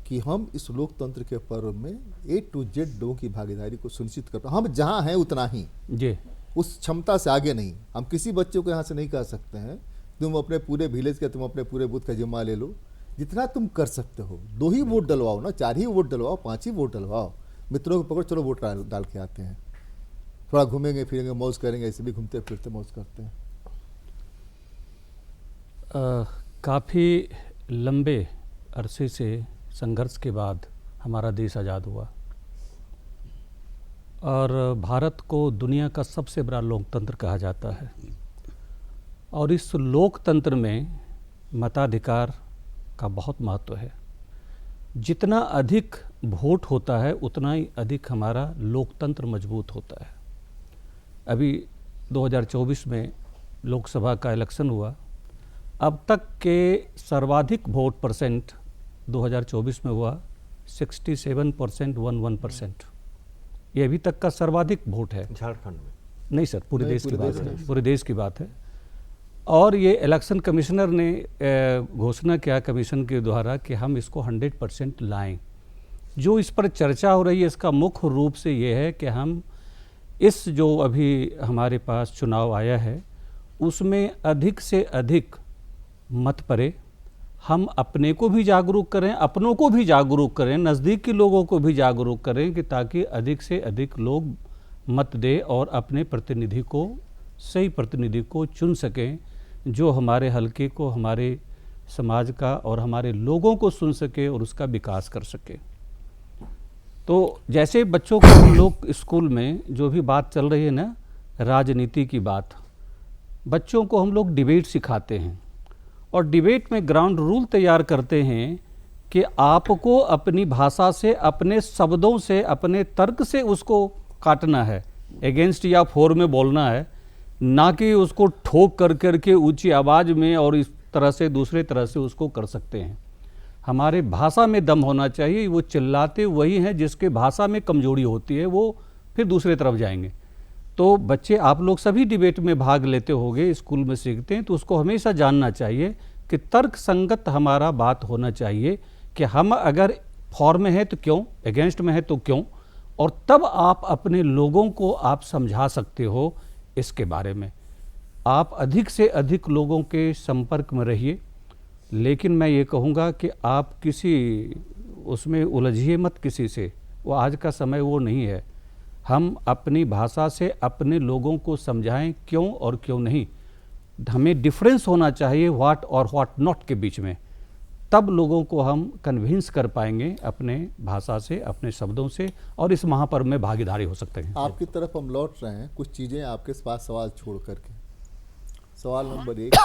कि हम इस लोकतंत्र के पर्व में A to Z लोगों की भागीदारी को सुनिश्चित कर पाए। हम जहाँ हैं उतना ही जी, उस क्षमता से आगे नहीं। हम किसी बच्चे को यहाँ से नहीं कह सकते हैं तुम अपने पूरे विलेज का, तुम अपने पूरे बूथ का जिम्मा ले लो। जितना तुम कर सकते हो, 2 ही वोट डलवाओ ना, 4 ही वोट डलवाओ, 5 ही वोट डलवाओ, मित्रों को पकड़ चलो वोट डाल के आते हैं, थोड़ा घूमेंगे फिरेंगे, मौज करेंगे। ऐसे भी घूमते फिरते मौज करते हैं। काफ़ी लंबे अरसे से संघर्ष के बाद हमारा देश आज़ाद हुआ और भारत को दुनिया का सबसे बड़ा लोकतंत्र कहा जाता है। और इस लोकतंत्र में मताधिकार का बहुत महत्व है। जितना अधिक वोट होता है उतना ही अधिक हमारा लोकतंत्र मजबूत होता है। अभी 2024 में लोकसभा का इलेक्शन हुआ, अब तक के सर्वाधिक वोट परसेंट 2024 में हुआ 67%, 11%। ये अभी तक का सर्वाधिक वोट है झारखंड में। नहीं सर, पूरे देश की बात है, पूरे देश की बात है। और ये इलेक्शन कमिश्नर ने घोषणा किया कमीशन के द्वारा कि हम इसको 100% लाएं। जो इस पर चर्चा हो रही है इसका मुख्य रूप से ये है कि हम इस जो अभी हमारे पास चुनाव आया है उसमें अधिक से अधिक मत पड़े, हम अपने को भी जागरूक करें, अपनों को भी जागरूक करें, नज़दीक के लोगों को भी जागरूक करें कि ताकि अधिक से अधिक लोग मत दें और अपने प्रतिनिधि को, सही प्रतिनिधि को चुन सकें जो हमारे हलके को, हमारे समाज का और हमारे लोगों को सुन सके और उसका विकास कर सके। तो जैसे बच्चों को हम लोग स्कूल में जो भी बात चल रही है ना, राजनीति की बात, बच्चों को हम लोग डिबेट सिखाते हैं और डिबेट में ग्राउंड रूल तैयार करते हैं कि आपको अपनी भाषा से, अपने शब्दों से, अपने तर्क से उसको काटना है, अगेंस्ट या फॉर में बोलना है, ना कि उसको ठोक कर करके ऊंची आवाज़ में और इस तरह से दूसरे तरह से उसको कर सकते हैं। हमारे भाषा में दम होना चाहिए। वो चिल्लाते वही हैं जिसके भाषा में कमजोरी होती है, वो फिर दूसरे तरफ जाएंगे। तो बच्चे, आप लोग सभी डिबेट में भाग लेते होंगे, स्कूल में सीखते हैं, तो उसको हमेशा जानना चाहिए कि तर्क संगत हमारा बात होना चाहिए कि हम अगर फॉर में है तो क्यों, अगेंस्ट में है तो क्यों, और तब आप अपने लोगों को आप समझा सकते हो इसके बारे में। आप अधिक से अधिक लोगों के संपर्क में रहिए, लेकिन मैं ये कहूँगा कि आप किसी उसमें उलझिए मत किसी से, वो आज का समय वो नहीं है। हम अपनी भाषा से अपने लोगों को समझाएं क्यों और क्यों नहीं। हमें डिफरेंस होना चाहिए व्हाट और व्हाट नॉट के बीच में, तब लोगों को हम कन्विंस कर पाएंगे अपने भाषा से, अपने शब्दों से, और इस महापर्व में भागीदारी हो सकते हैं। आपकी तरफ हम लौट रहे हैं, कुछ चीज़ें आपके पास सवाल छोड़ करके। सवाल नंबर 1,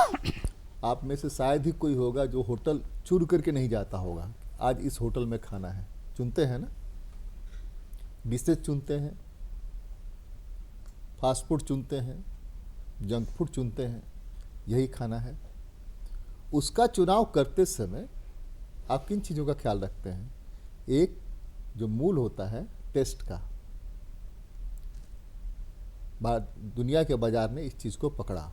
आप में से शायद ही कोई होगा जो होटल चुन करके नहीं जाता होगा, आज इस होटल में खाना है। चुनते हैं ना, डिशेज चुनते हैं, फास्ट फूड चुनते हैं, जंक फूड चुनते हैं, यही खाना है। उसका चुनाव करते समय आप किन चीज़ों का ख्याल रखते हैं? एक जो मूल होता है टेस्ट का, दुनिया के बाजार ने इस चीज़ को पकड़ा।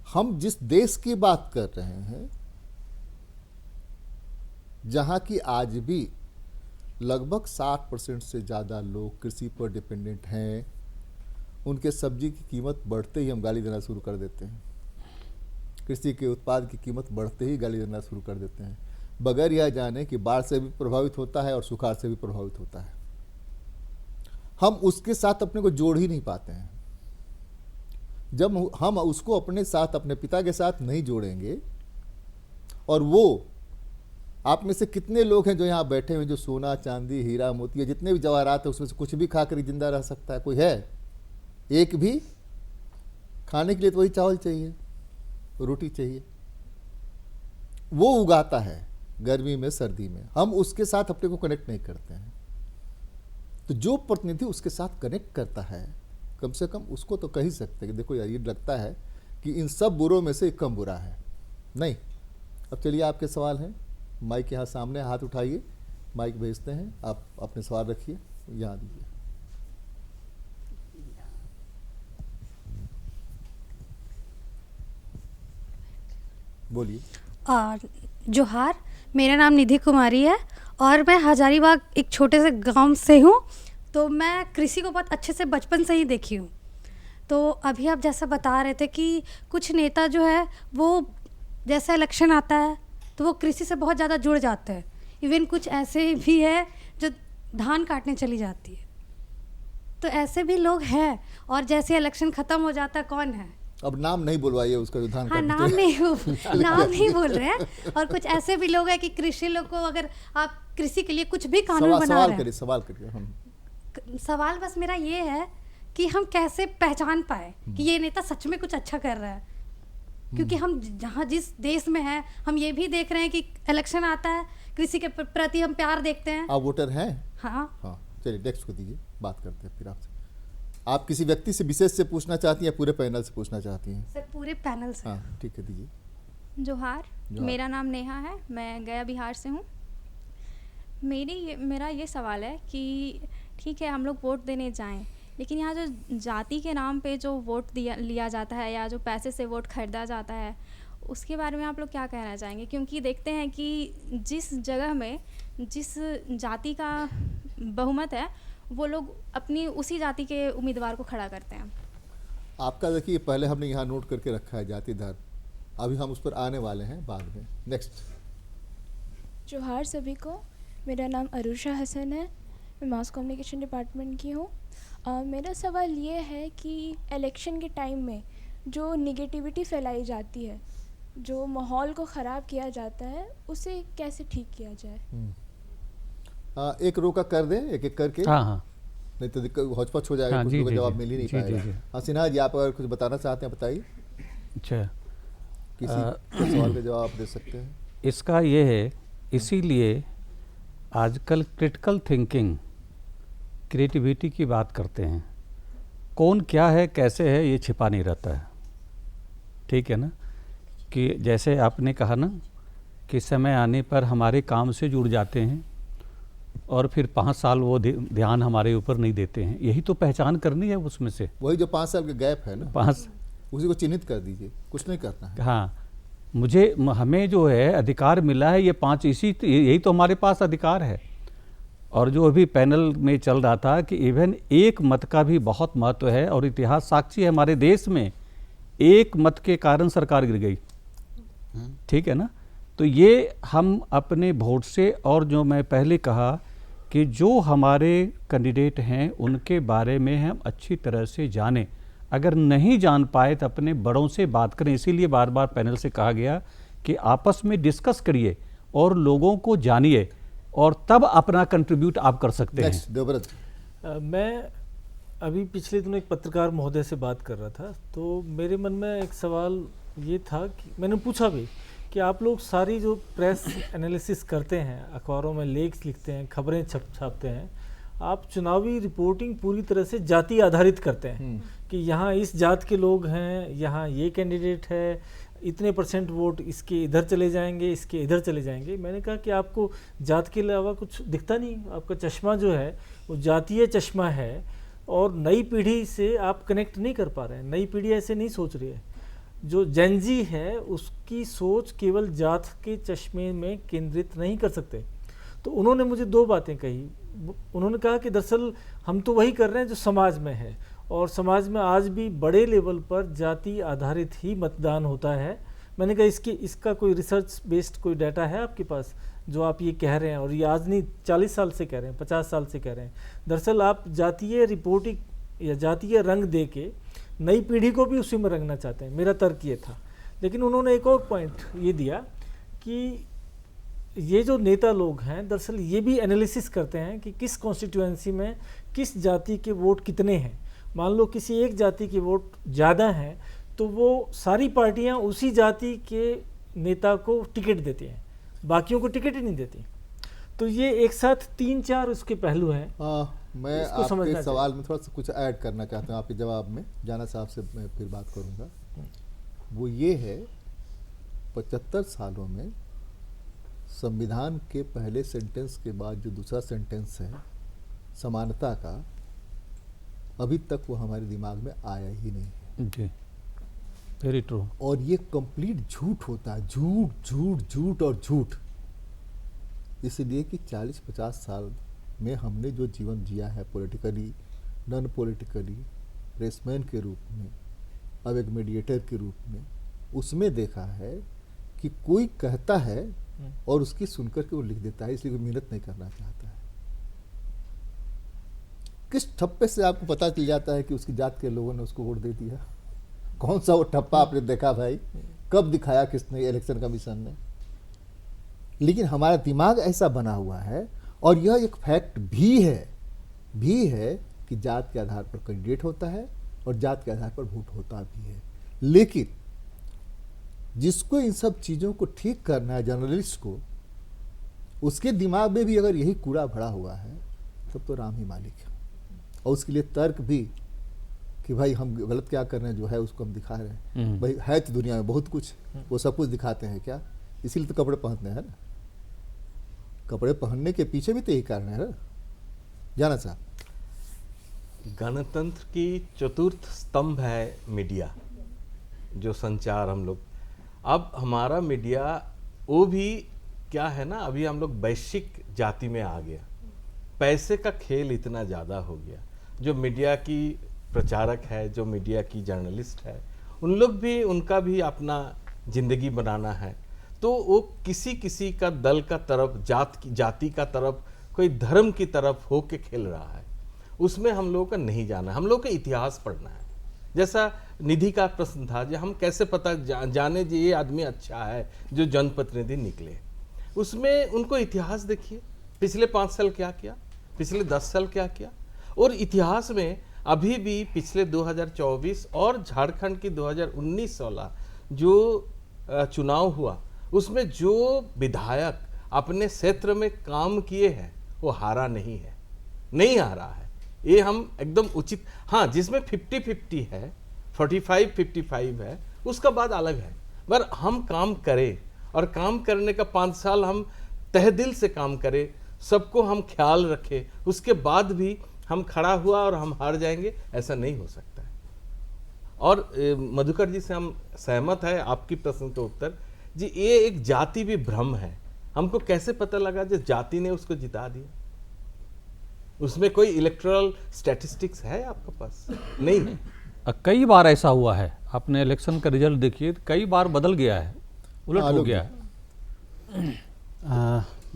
हम जिस देश की बात कर रहे हैं, जहाँ की आज भी लगभग 60% से ज़्यादा लोग कृषि पर डिपेंडेंट हैं, उनके सब्जी की कीमत बढ़ते ही हम गाली देना शुरू कर देते हैं। कृषि के उत्पाद की कीमत बढ़ते ही गाली देना शुरू कर देते हैं, बगैर यह जाने कि बाढ़ से भी प्रभावित होता है और सुखाड़ से भी प्रभावित होता है। हम उसके साथ अपने को जोड़ ही नहीं पाते हैं। जब हम उसको अपने साथ, अपने पिता के साथ नहीं जोड़ेंगे, और वो आप में से कितने लोग हैं जो यहाँ बैठे हुए जो सोना चांदी हीरा मोती जितने भी जवाहरात हैं उसमें से कुछ भी खाकर जिंदा रह सकता है? कोई है? एक भी? खाने के लिए तो वही चावल चाहिए, रोटी चाहिए, वो उगाता है गर्मी में सर्दी में। हम उसके साथ अपने को कनेक्ट नहीं करते हैं। तो जो प्रतिनिधि उसके साथ कनेक्ट करता है, कम से कम उसको तो कह ही सकते हैं कि देखो यार, ये लगता है कि इन सब बुरों में से एक कम बुरा है। नहीं। अब चलिए, आपके सवाल हैं, माइक यहाँ सामने, हाथ उठाइए, माइक भेजते हैं, आप अपने सवाल रखिए, यहाँ दीजिए। बोलिए। जोहार, मेरा नाम निधि कुमारी है और मैं हजारीबाग एक छोटे से गांव से हूँ। तो मैं कृषि को बहुत अच्छे से बचपन से ही देखी हूँ। तो अभी आप जैसा बता रहे थे कि कुछ नेता जो है वो जैसा इलेक्शन आता है तो वो कृषि से बहुत ज़्यादा जुड़ जाते हैं। इवन कुछ ऐसे भी है जो धान काटने चली जाती है। तो ऐसे भी लोग हैं, और जैसे इलेक्शन ख़त्म हो जाता है, कौन है? अब नाम नहीं बुलवाइए उसका, जो धान हाँ, नाम नहीं बोल रहे हैं। और कुछ ऐसे भी लोग हैं कि कृषि लोग को, अगर आप कृषि के लिए कुछ भी कानून बना रहे हैं, सवाल करिए। हम सवाल बस मेरा ये है कि हम कैसे पहचान पाए कि ये नेता सच में कुछ अच्छा कर रहा है। क्योंकि हम जहाँ जिस देश में हैं, हम ये भी देख रहे हैं कि इलेक्शन आता है, कृषि के प्रति हम प्यार देखते हैं। आप वोटर हैं? हाँ। चलिए नेक्स्ट को दीजिए, बात करते हैं फिर आपसे। आप किसी व्यक्ति से विशेष से पूछना चाहती हैं या पूरे पैनल से पूछना चाहती हैं? सर, पूरे पैनल से। हाँ, ठीक है, दीजिए। जोहार, मेरा नाम नेहा है, मैं गया बिहार से हूँ। मेरा ये सवाल है कि ठीक है, हम लोग वोट देने जाएं, लेकिन यहाँ जो जाति के नाम पे जो वोट लिया जाता है या जो पैसे से वोट खरीदा जाता है, उसके बारे में आप लोग क्या कहना चाहेंगे? क्योंकि देखते हैं कि जिस जगह में जिस जाति का बहुमत है, वो लोग अपनी उसी जाति के उम्मीदवार को खड़ा करते हैं। आपका देखिए, पहले हमने यहाँ नोट करके रखा है जाति धर्म, अभी हम उस पर आने वाले हैं बाद में। नेक्स्ट। जोहार सभी को, मेरा नाम अरुषा हसन है, मैं मास कम्युनिकेशन डिपार्टमेंट की हूँ। मेरा सवाल ये है कि इलेक्शन के टाइम में जो निगेटिविटी फैलाई जाती है, जो माहौल को ख़राब किया जाता है, उसे कैसे ठीक किया जाए? एक रो का कर दें, एक एक करके। हाँ, नहीं तो दिक्कत हौच-पौच हो जाएगा, कुछ लोगों का जवाब मिल ही नहीं पाएगा। हाँ सिन्हा जी, आप अगर कुछ बताना चाहते हैं बताइए। अच्छा, किसी सवाल का जवाब आप दे सकते हैं। इसका ये है, इसीलिए आजकल क्रिटिकल थिंकिंग, क्रिएटिविटी की बात करते हैं। कौन क्या है, कैसे है, ये छिपा नहीं रहता है। ठीक है ना? कि जैसे आपने कहा ना कि समय आने पर हमारे काम से जुड़ जाते हैं, और फिर 5 साल वो ध्यान हमारे ऊपर नहीं देते हैं। यही तो पहचान करनी है उसमें से। वही जो 5 साल का गैप है ना, 5 उसी को चिन्हित कर दीजिए, कुछ नहीं करना है। हाँ, हमें जो है अधिकार मिला है ये 5, यही तो हमारे पास अधिकार है। और जो अभी पैनल में चल रहा था कि इवन एक मत का भी बहुत महत्व है, और इतिहास साक्षी है हमारे देश में एक मत के कारण सरकार गिर गई, ठीक है ना। तो ये हम अपने वोट से, और जो मैं पहले कहा कि जो हमारे कैंडिडेट हैं उनके बारे में हम अच्छी तरह से जानें। अगर नहीं जान पाए तो अपने बड़ों से बात करें। इसीलिए बार बार पैनल से कहा गया कि आपस में डिस्कस करिए और लोगों को जानिए, और तब अपना कंट्रीब्यूट आप कर सकते हैं। देवव्रत, मैं अभी पिछले दिनों एक पत्रकार महोदय से बात कर रहा था, तो मेरे मन में एक सवाल ये था कि मैंने पूछा भी कि आप लोग सारी जो प्रेस एनालिसिस करते हैं, अखबारों में लेख लिखते हैं, खबरें छापते हैं, आप चुनावी रिपोर्टिंग पूरी तरह से जाति आधारित करते हैं कि यहाँ इस जात के लोग हैं, यहाँ ये कैंडिडेट है, इतने % वोट इसके इधर चले जाएंगे, इसके इधर चले जाएंगे। मैंने कहा कि आपको जात के अलावा कुछ दिखता नहीं, आपका चश्मा जो है वो जातीय चश्मा है, और नई पीढ़ी से आप कनेक्ट नहीं कर पा रहे हैं। नई पीढ़ी ऐसे नहीं सोच रही है। जो जेनजी है उसकी सोच केवल जात के चश्मे में केंद्रित नहीं कर सकते। तो उन्होंने मुझे 2 बातें कही। उन्होंने कहा कि दरअसल हम तो वही कर रहे हैं जो समाज में है, और समाज में आज भी बड़े लेवल पर जाति आधारित ही मतदान होता है। मैंने कहा इसका कोई रिसर्च बेस्ड कोई डाटा है आपके पास जो आप ये कह रहे हैं, और ये आज नहीं 40 साल से कह रहे हैं, 50 साल से कह रहे हैं। दरअसल आप जातीय रिपोर्टिंग या जातीय रंग दे के नई पीढ़ी को भी उसी में रंगना चाहते हैं। मेरा तर्क ये था। लेकिन उन्होंने एक और पॉइंट ये दिया कि ये जो नेता लोग हैं दरअसल ये भी एनालिसिस करते हैं कि किस कॉन्स्टिट्यूएंसी में किस जाति के वोट कितने हैं। मान लो किसी एक जाति के वोट ज़्यादा हैं तो वो सारी पार्टियां उसी जाति के नेता को टिकट देती हैं, बाकियों को टिकट ही नहीं देती। तो ये एक साथ 3-4 उसके पहलू हैं। मैं आपके सवाल में थोड़ा सा कुछ ऐड करना चाहता हूँ आपके जवाब में। जाना साहब से मैं फिर बात करूँगा। वो ये है, 75 सालों में संविधान के पहले सेंटेंस के बाद जो दूसरा सेंटेंस है समानता का, अभी तक वो हमारे दिमाग में आया ही नहीं है। जी, वेरी ट्रू। और ये कंप्लीट झूठ होता है, झूठ झूठ झूठ और झूठ। इसलिए कि 40-50 साल में हमने जो जीवन जिया है, पॉलिटिकली, नॉन पॉलिटिकली, प्रेसमैन के रूप में, अब एक मीडिएटर के रूप में, उसमें देखा है कि कोई कहता है और उसकी सुनकर के वो लिख देता है, इसलिए मेहनत नहीं करना चाहता है। किस ठप्पे से आपको पता चल जाता है कि उसकी जात के लोगों ने उसको वोट दे दिया? कौन सा वो ठप्पा आपने देखा भाई? कब दिखाया किसने? इलेक्शन कमीशन ने। लेकिन हमारा दिमाग ऐसा बना हुआ है, और यह एक फैक्ट भी है कि जात के आधार पर कैंडिडेट होता है और जात के आधार पर वोट होता भी है। लेकिन जिसको इन सब चीज़ों को ठीक करना है, जर्नलिस्ट को, उसके दिमाग में भी अगर यही कूड़ा भरा हुआ है तब तो राम ही मालिक है। और उसके लिए तर्क भी कि भाई हम गलत क्या कर रहे हैं, जो है उसको हम दिखा रहे हैं। भाई है तो दुनिया में बहुत कुछ, वो सब कुछ दिखाते हैं क्या? इसीलिए तो कपड़े पहनते हैं ना। कपड़े पहनने के पीछे भी तो यही कारण है ना। जाना साहब, गणतंत्र की चतुर्थ स्तंभ है मीडिया, जो संचार हम लोग, अब हमारा मीडिया वो भी क्या है ना, अभी हम लोग वैश्विक जाति में आ गया। पैसे का खेल इतना ज़्यादा हो गया। जो मीडिया की प्रचारक है, जो मीडिया की जर्नलिस्ट है, उन लोग भी, उनका भी अपना जिंदगी बनाना है। तो वो किसी का दल का तरफ, जाति का तरफ, कोई धर्म की तरफ होके खेल रहा है। उसमें हम लोगों का नहीं जाना, हम लोग का इतिहास पढ़ना है। जैसा निधि का प्रश्न था, जो हम कैसे पता जाने जो ये आदमी अच्छा है जो जनप्रतिनिधि निकले, उसमें उनको इतिहास देखिए, पिछले 5 साल क्या किया, पिछले 10 साल क्या किया। और इतिहास में अभी भी पिछले 2024 और झारखंड की 2019-16 जो चुनाव हुआ, उसमें जो विधायक अपने क्षेत्र में काम किए हैं वो हारा नहीं है, नहीं हारा है। ये हम एकदम उचित, हाँ, जिसमें 50-50 है, 45-55 है, उसका बात अलग है। पर हम काम करें, और काम करने का 5 साल हम तहे दिल से काम करें, सबको हम ख्याल रखें, उसके बाद भी हम खड़ा हुआ और हम हार जाएंगे, ऐसा नहीं हो सकता है। और मधुकर जी से हम सहमत है आपकी प्रश्न के उत्तर जी। ये एक जाति भी भ्रम है। हमको कैसे पता लगा जिस जाति ने उसको जिता दिया? उसमें कोई इलेक्टोरल स्टैटिस्टिक्स है आपके पास? नहीं है। कई बार ऐसा हुआ है, आपने इलेक्शन का रिजल्ट देखिए, कई बार बदल गया है, उलट हो गया है।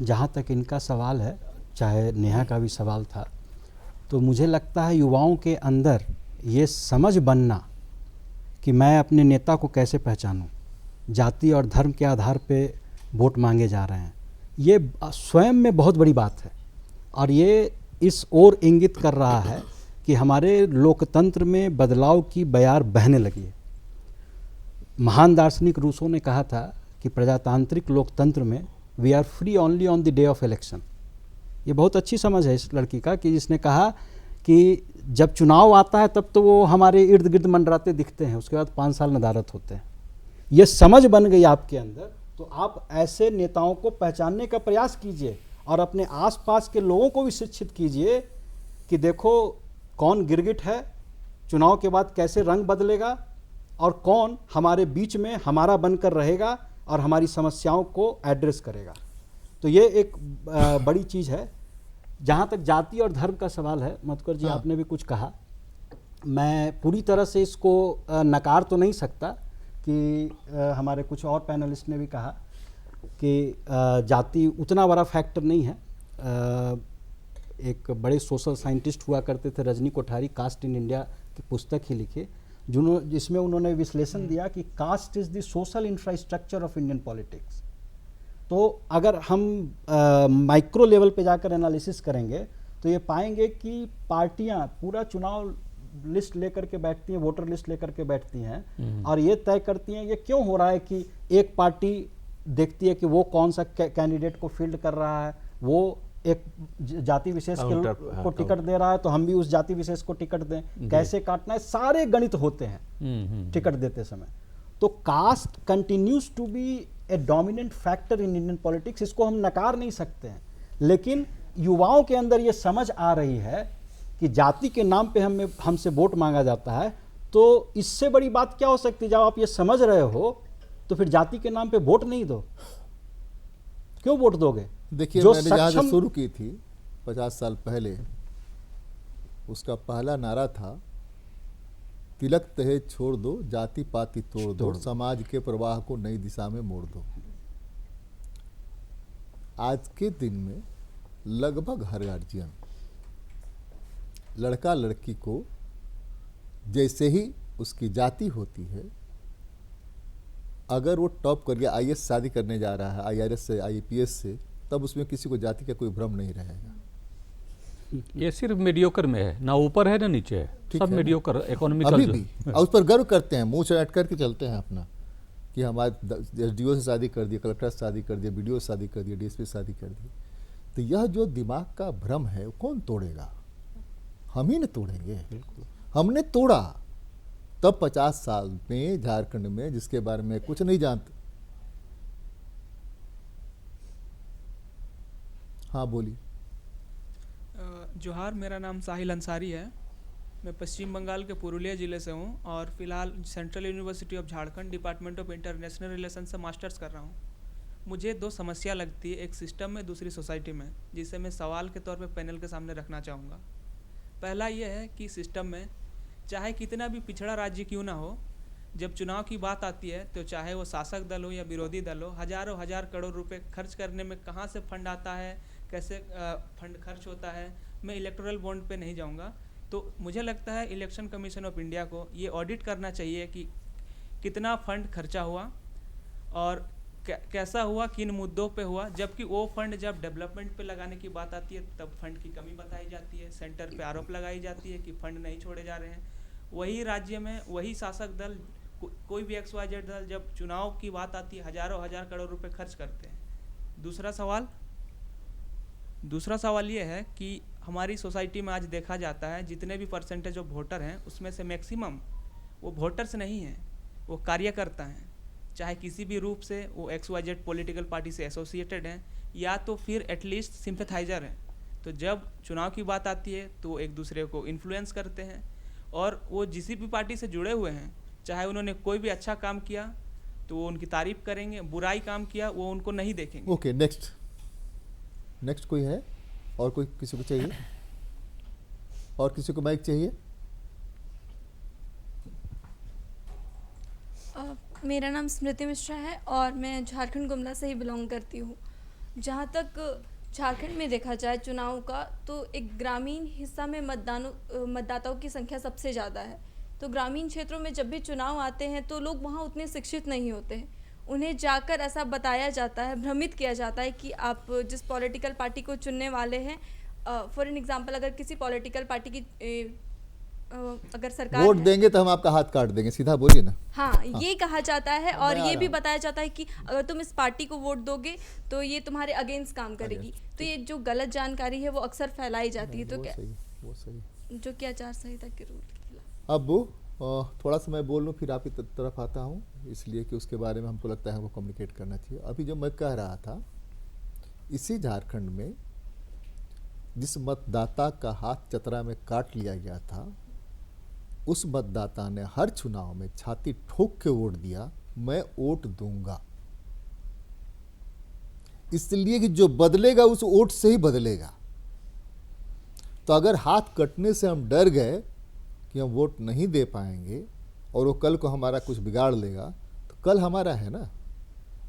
जहाँ तक इनका सवाल है, चाहे नेहा का भी सवाल था, तो मुझे लगता है युवाओं के अंदर ये समझ बनना कि मैं अपने नेता को कैसे पहचानूं, जाति और धर्म के आधार पे वोट मांगे जा रहे हैं, ये स्वयं में बहुत बड़ी बात है। और ये इस ओर इंगित कर रहा है कि हमारे लोकतंत्र में बदलाव की बयार बहने लगी है। महान दार्शनिक रूसो ने कहा था कि प्रजातांत्रिक लोकतंत्र में we are free only on the day of election. ये बहुत अच्छी समझ है इस लड़की का, कि जिसने कहा कि जब चुनाव आता है तब तो वो हमारे इर्द गिर्द मंडराते दिखते हैं, उसके बाद 5 साल नदारत होते हैं। ये समझ बन गई आपके अंदर, तो आप ऐसे नेताओं को पहचानने का प्रयास कीजिए और अपने आसपास के लोगों को भी शिक्षित कीजिए कि देखो कौन गिरगिट है, चुनाव के बाद कैसे रंग बदलेगा, और कौन हमारे बीच में हमारा बनकर रहेगा और हमारी समस्याओं को एड्रेस करेगा। तो ये एक बड़ी चीज़ है। जहाँ तक जाति और धर्म का सवाल है, मधुकर जी आपने भी कुछ कहा, मैं पूरी तरह से इसको नकार तो नहीं सकता कि हमारे कुछ और पैनलिस्ट ने भी कहा कि जाति उतना बड़ा फैक्टर नहीं है। एक बड़े सोशल साइंटिस्ट हुआ करते थे Rajni Kothari, caste in India की पुस्तक ही लिखे, जिसमें उन्होंने विश्लेषण दिया कि caste is the social infrastructure of Indian politics. तो अगर हम माइक्रो लेवल पे जाकर एनालिसिस करेंगे तो ये पाएंगे कि पार्टियां पूरा चुनाव लिस्ट लेकर के बैठती हैं, वोटर लिस्ट लेकर के बैठती हैं और ये तय करती हैं ये क्यों हो रहा है कि एक पार्टी देखती है कि वो कौन सा कैंडिडेट को फील्ड कर रहा है, वो एक जाति विशेष को टिकट दे रहा है तो हम भी उस जाति विशेष को टिकट दें, कैसे काटना है, सारे गणित होते हैं टिकट देते समय। तो caste continues to be a dominant factor in Indian politics, इसको हम नकार नहीं सकते हैं। लेकिन युवाओं के अंदर ये समझ आ रही है कि जाति के नाम पे हमसे वोट मांगा जाता है, तो इससे बड़ी बात क्या हो सकती है? जब आप ये समझ रहे हो तो फिर जाति के नाम पे वोट नहीं दो, क्यों वोट दोगे? देखिए, मैंने जहाँ से शुरू की थी 50 साल पहले, उसका पहला नारा था तिलक तहेज छोड़ दो, जाति पाति तोड़ दो, समाज के प्रवाह को नई दिशा में मोड़ दो। आज के दिन में लगभग हर गार्जियन लड़का लड़की को जैसे ही उसकी जाति होती है, अगर वो टॉप कर गया, IAS शादी करने जा रहा है IRS से IPS से, तब उसमें किसी को जाति का कोई भ्रम नहीं रहेगा। ये सिर्फ मीडियोकर में है, ना ऊपर है ना नीचे है, सब मीडियोकर इकोनॉमिकल अभी भी और उस पर गर्व करते हैं, मुंह चढ़ा करके चलते हैं अपना कि हमारे SDO से शादी कर दी, कलेक्टर से शादी कर दिया, BDO से शादी कर दिया, DSP से शादी कर दी। तो यह जो दिमाग का भ्रम है कौन तोड़ेगा? हम ही न तोड़ेंगे। हमने तोड़ा तब 50 साल में झारखंड में, जिसके बारे में कुछ नहीं जानते। हाँ बोलिए। जोहार, मेरा नाम साहिल अंसारी है। मैं पश्चिम बंगाल के पुरुलिया ज़िले से हूँ और फिलहाल central university of Jharkhand department of international relation से मास्टर्स कर रहा हूँ। मुझे 2 समस्या लगती है, एक सिस्टम में, दूसरी सोसाइटी में, जिसे मैं सवाल के तौर पे पैनल के सामने रखना चाहूँगा। पहला ये है कि सिस्टम में चाहे कितना भी पिछड़ा राज्य क्यों ना हो, जब चुनाव की बात आती है तो चाहे वो शासक दल हो या विरोधी दल हो, हजारों हजार करोड़ रुपए खर्च करने में कहाँ से फंड आता है, कैसे फंड खर्च होता है, मैं इलेक्टोरल बॉन्ड पे नहीं जाऊँगा। तो मुझे लगता है इलेक्शन कमीशन ऑफ इंडिया को ये ऑडिट करना चाहिए कि कितना फंड खर्चा हुआ और कैसा हुआ, किन मुद्दों पे हुआ, जबकि वो फंड जब डेवलपमेंट पे लगाने की बात आती है तब फंड की कमी बताई जाती है, सेंटर पे आरोप लगाई जाती है कि फंड नहीं छोड़े जा रहे हैं। वही राज्य में वही शासक दल, कोई भी XYZ दल जब चुनाव की बात आती है हजारों हजार करोड़ रुपए खर्च करते हैं। दूसरा सवाल ये है कि हमारी सोसाइटी में आज देखा जाता है जितने भी परसेंटेज ऑफ वोटर हैं उसमें से मैक्सिमम वो वोटर्स नहीं हैं, वो कार्यकर्ता हैं, चाहे किसी भी रूप से वो XYZ पॉलिटिकल पार्टी से एसोसिएटेड हैं या तो फिर एटलीस्ट सिंपैथाइजर हैं। तो जब चुनाव की बात आती है तो एक दूसरे को इन्फ्लुएंस करते हैं, और वो जिस भी पार्टी से जुड़े हुए हैं, चाहे उन्होंने कोई भी अच्छा काम किया तो वो उनकी तारीफ करेंगे, बुराई काम किया वो उनको नहीं देखेंगे। ओके, नेक्स्ट कोई है? और कोई किसी को चाहिए? और किसी को माइक चाहिए? मेरा नाम स्मृति मिश्रा है और मैं झारखंड गुमला से ही बिलोंग करती हूँ। जहाँ तक झारखंड में देखा जाए चुनाव का, तो एक ग्रामीण हिस्सा में मतदाताओं की संख्या सबसे ज़्यादा है। तो ग्रामीण क्षेत्रों में जब भी चुनाव आते हैं तो लोग वहाँ उतने शिक्षित नहीं होते हैं। उन्हें जाकर ऐसा बताया जाता है, भ्रमित किया जाता है कि आप जिस पॉलिटिकल पार्टी को चुनने वाले हैं, फॉर एन एग्जांपल अगर किसी पॉलिटिकल पार्टी की अगर सरकार वोट देंगे तो हम आपका हाथ काट देंगे, सीधा बोलिए ना। हाँ, ये कहा जाता है और ये भी बताया जाता है कि अगर तुम इस पार्टी को वोट दोगे तो ये तुम्हारे अगेंस्ट काम करेगी। तो ये जो गलत जानकारी है वो अक्सर फैलाई जाती है। तो क्या वो सही जो कि आचार संहिता के रूल के खिलाफ। अब थोड़ा सा मैं बोल लूँ फिर आपकी तरफ आता हूँ, इसलिए कि उसके बारे में हमको लगता है हमको कम्युनिकेट करना चाहिए। अभी जो मैं कह रहा था, इसी झारखंड में जिस मतदाता का हाथ चतरा में काट लिया गया था, उस मतदाता ने हर चुनाव में छाती ठोक के वोट दिया, मैं वोट दूंगा, इसलिए कि जो बदलेगा उस वोट से ही बदलेगा। तो अगर हाथ कटने से हम डर गए कि हम वोट नहीं दे पाएंगे और वो कल को हमारा कुछ बिगाड़ लेगा, तो कल हमारा है ना,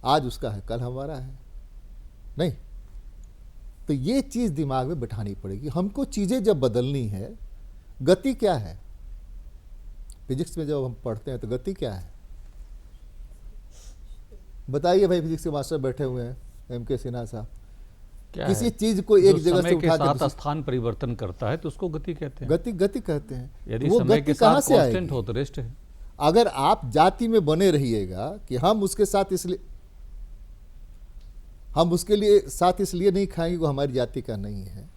आज उसका है, कल हमारा है नहीं। तो ये चीज़ दिमाग में बिठानी पड़ेगी हमको। चीज़ें जब बदलनी है, गति क्या है? फिजिक्स में जब हम पढ़ते हैं तो गति क्या है? बताइए भाई, फिजिक्स के मास्टर बैठे हुए हैं, एम.के. सिन्हा साहब। किसी चीज को एक जगह से उठा के स्थान परिवर्तन करता है तो उसको गति कहते हैं। गति कहते हैं। यदि वो समय गति के कहाँ साथ से आएगी? कांस्टेंट हो तो रेस्ट है। अगर आप जाति में बने रहिएगा कि हम उसके साथ इसलिए, हम उसके लिए साथ इसलिए नहीं खाएंगे वो हमारी जाति का नहीं है।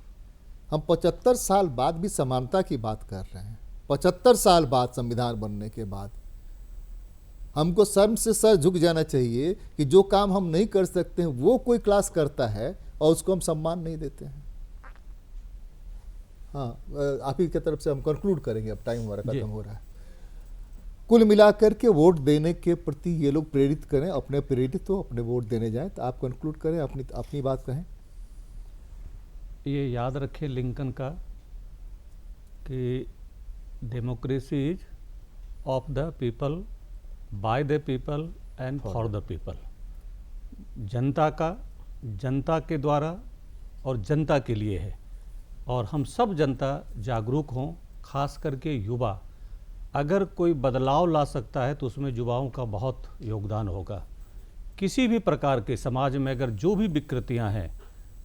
हम 75 साल बाद भी समानता की बात कर रहे हैं। 75 साल बाद संविधान बनने के बाद हमको सर से सर झुक जाना चाहिए कि जो काम हम नहीं कर सकते हैं वो कोई क्लास करता है और उसको हम सम्मान नहीं देते हैं। हाँ, आप ही की तरफ से हम कंक्लूड करेंगे, अब टाइम हमारा खत्म हो रहा है। कुल मिलाकर के वोट देने के प्रति ये लोग प्रेरित करें, अपने प्रेरित हो, अपने वोट देने जाएं। तो आप कंक्लूड करें, अपनी बात कहें। ये याद रखें लिंकन का कि democracy is of the people, by the people and for the people. जनता का, जनता के द्वारा और जनता के लिए है, और हम सब जनता जागरूक हों, खास करके युवा। अगर कोई बदलाव ला सकता है तो उसमें युवाओं का बहुत योगदान होगा। किसी भी प्रकार के समाज में अगर जो भी विकृतियां हैं,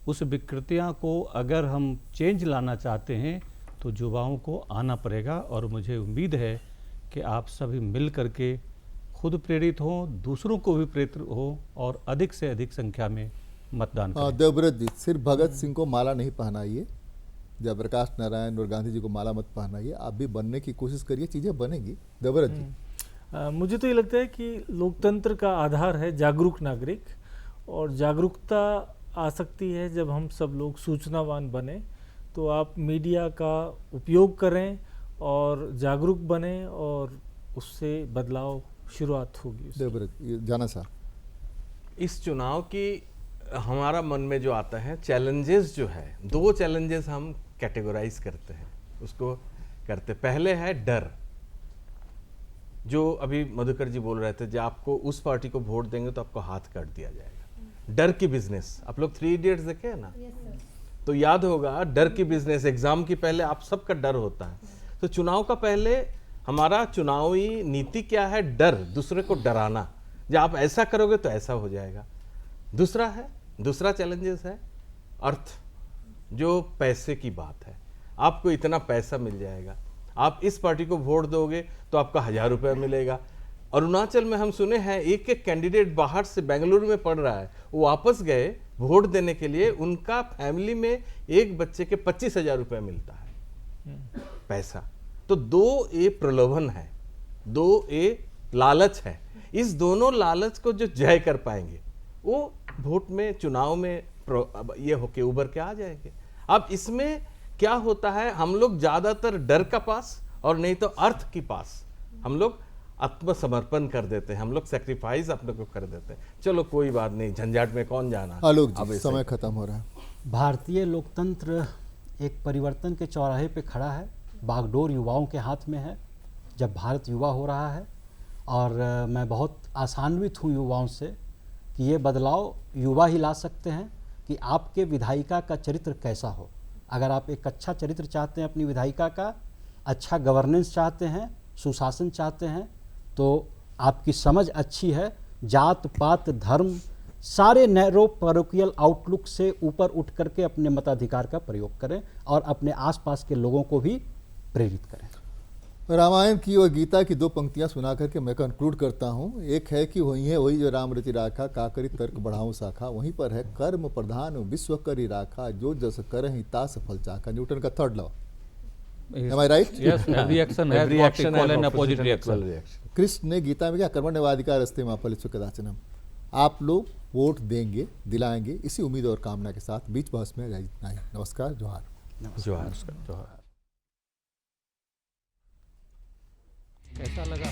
उस विकृतियां को अगर हम चेंज लाना चाहते हैं तो युवाओं को आना पड़ेगा। और मुझे उम्मीद है कि आप सभी मिल करके खुद प्रेरित हों, दूसरों को भी प्रेरित हो और अधिक से अधिक संख्या में मतदान करें। देवव्रत जी, सिर्फ भगत सिंह को माला नहीं पहनाइए, जयप्रकाश नारायण और गांधी जी को माला मत पहनाइए, आप भी बनने की कोशिश करिए, चीज़ें बनेगी। देवव्रत जी। मुझे तो ये लगता है कि लोकतंत्र का आधार है जागरूक नागरिक, और जागरूकता आ सकती है जब हम सब लोग सूचनावान बने। तो आप मीडिया का उपयोग करें और जागरूक बने और उससे बदलाव शुरुआत होगी। देवव्रत जाना साहब, इस चुनाव की हमारा मन में जो आता है चैलेंजेस जो है, दो चैलेंजेस हम कैटेगराइज करते हैं, उसको करते। पहले है डर, जो अभी मधुकर जी बोल रहे थे, जब आपको उस पार्टी को वोट देंगे तो आपको हाथ काट दिया जाएगा। डर की बिजनेस, आप लोग 3 इडियट्स देखे हैं ना? तो याद होगा, डर की बिजनेस, एग्जाम की पहले आप सबका डर होता है। तो चुनाव का पहले हमारा चुनावी नीति क्या है? डर, दूसरे को डराना, जब आप ऐसा करोगे तो ऐसा हो जाएगा। दूसरा चैलेंजेस है अर्थ, जो पैसे की बात है। आपको इतना पैसा मिल जाएगा, आप इस पार्टी को वोट दोगे तो आपका 1000 रुपया मिलेगा। अरुणाचल में हम सुने हैं एक कैंडिडेट बाहर से बेंगलुरु में पढ़ रहा है, वो वापस गए वोट देने के लिए, उनका फैमिली में एक बच्चे के 25,000 रुपया मिलता है पैसा। तो 2A प्रलोभन है, 2A लालच है। इस दोनों लालच को जो जय कर पाएंगे वो वोट में, चुनाव में अब ये होके उभर के आ जाएंगे। अब इसमें क्या होता है, हम लोग ज्यादातर डर का पास और नहीं तो अर्थ की पास हम लोग आत्मसमर्पण कर देते हैं, हम लोग सेक्रीफाइस अपने को कर देते हैं। चलो कोई बात नहीं, झंझाट में कौन जाना। आलोक अब जी, ऐसे समय ही। खत्म हो रहा है। भारतीय लोकतंत्र एक परिवर्तन के चौराहे पे खड़ा है। बागडोर युवाओं के हाथ में है। जब भारत युवा हो रहा है और मैं बहुत आशान्वित हूँ युवाओं से कि ये बदलाव युवा ही ला सकते हैं कि आपके विधायिका का चरित्र कैसा हो। अगर आप एक अच्छा चरित्र चाहते हैं अपनी विधायिका का, अच्छा गवर्नेंस चाहते हैं, सुशासन चाहते हैं, तो आपकी समझ अच्छी है, जात पात धर्म सारे नैरो पैरोकियल आउटलुक से ऊपर उठ करके अपने मताधिकार का प्रयोग करें और अपने आसपास के लोगों को भी प्रेरित करें। रामायण की और गीता की 2 पंक्तियां सुना करके मैं कंक्लूड करता हूं। एक है कि वही है वही जो राम रचि राखा, काकरी तर्क बढ़ाऊं शाखा। वहीं पर है कर्म प्रधान विश्व करी राखा, जो जस करहि तास फल चाखा। न्यूटन का third law. Am I right? Yes, every action has Every got action equal has and opposite opposite and equal reaction. reaction. Krishna ने गीता में क्या, कर्मण्यवाधिकार अस्ते मा फलेषु कदाचन। आप लोग वोट देंगे, दिलाएंगे, इसी उम्मीद और कामना के साथ बीच बहस में इतना ही। नमस्कार, जोहार। जोहार। कैसा लगा?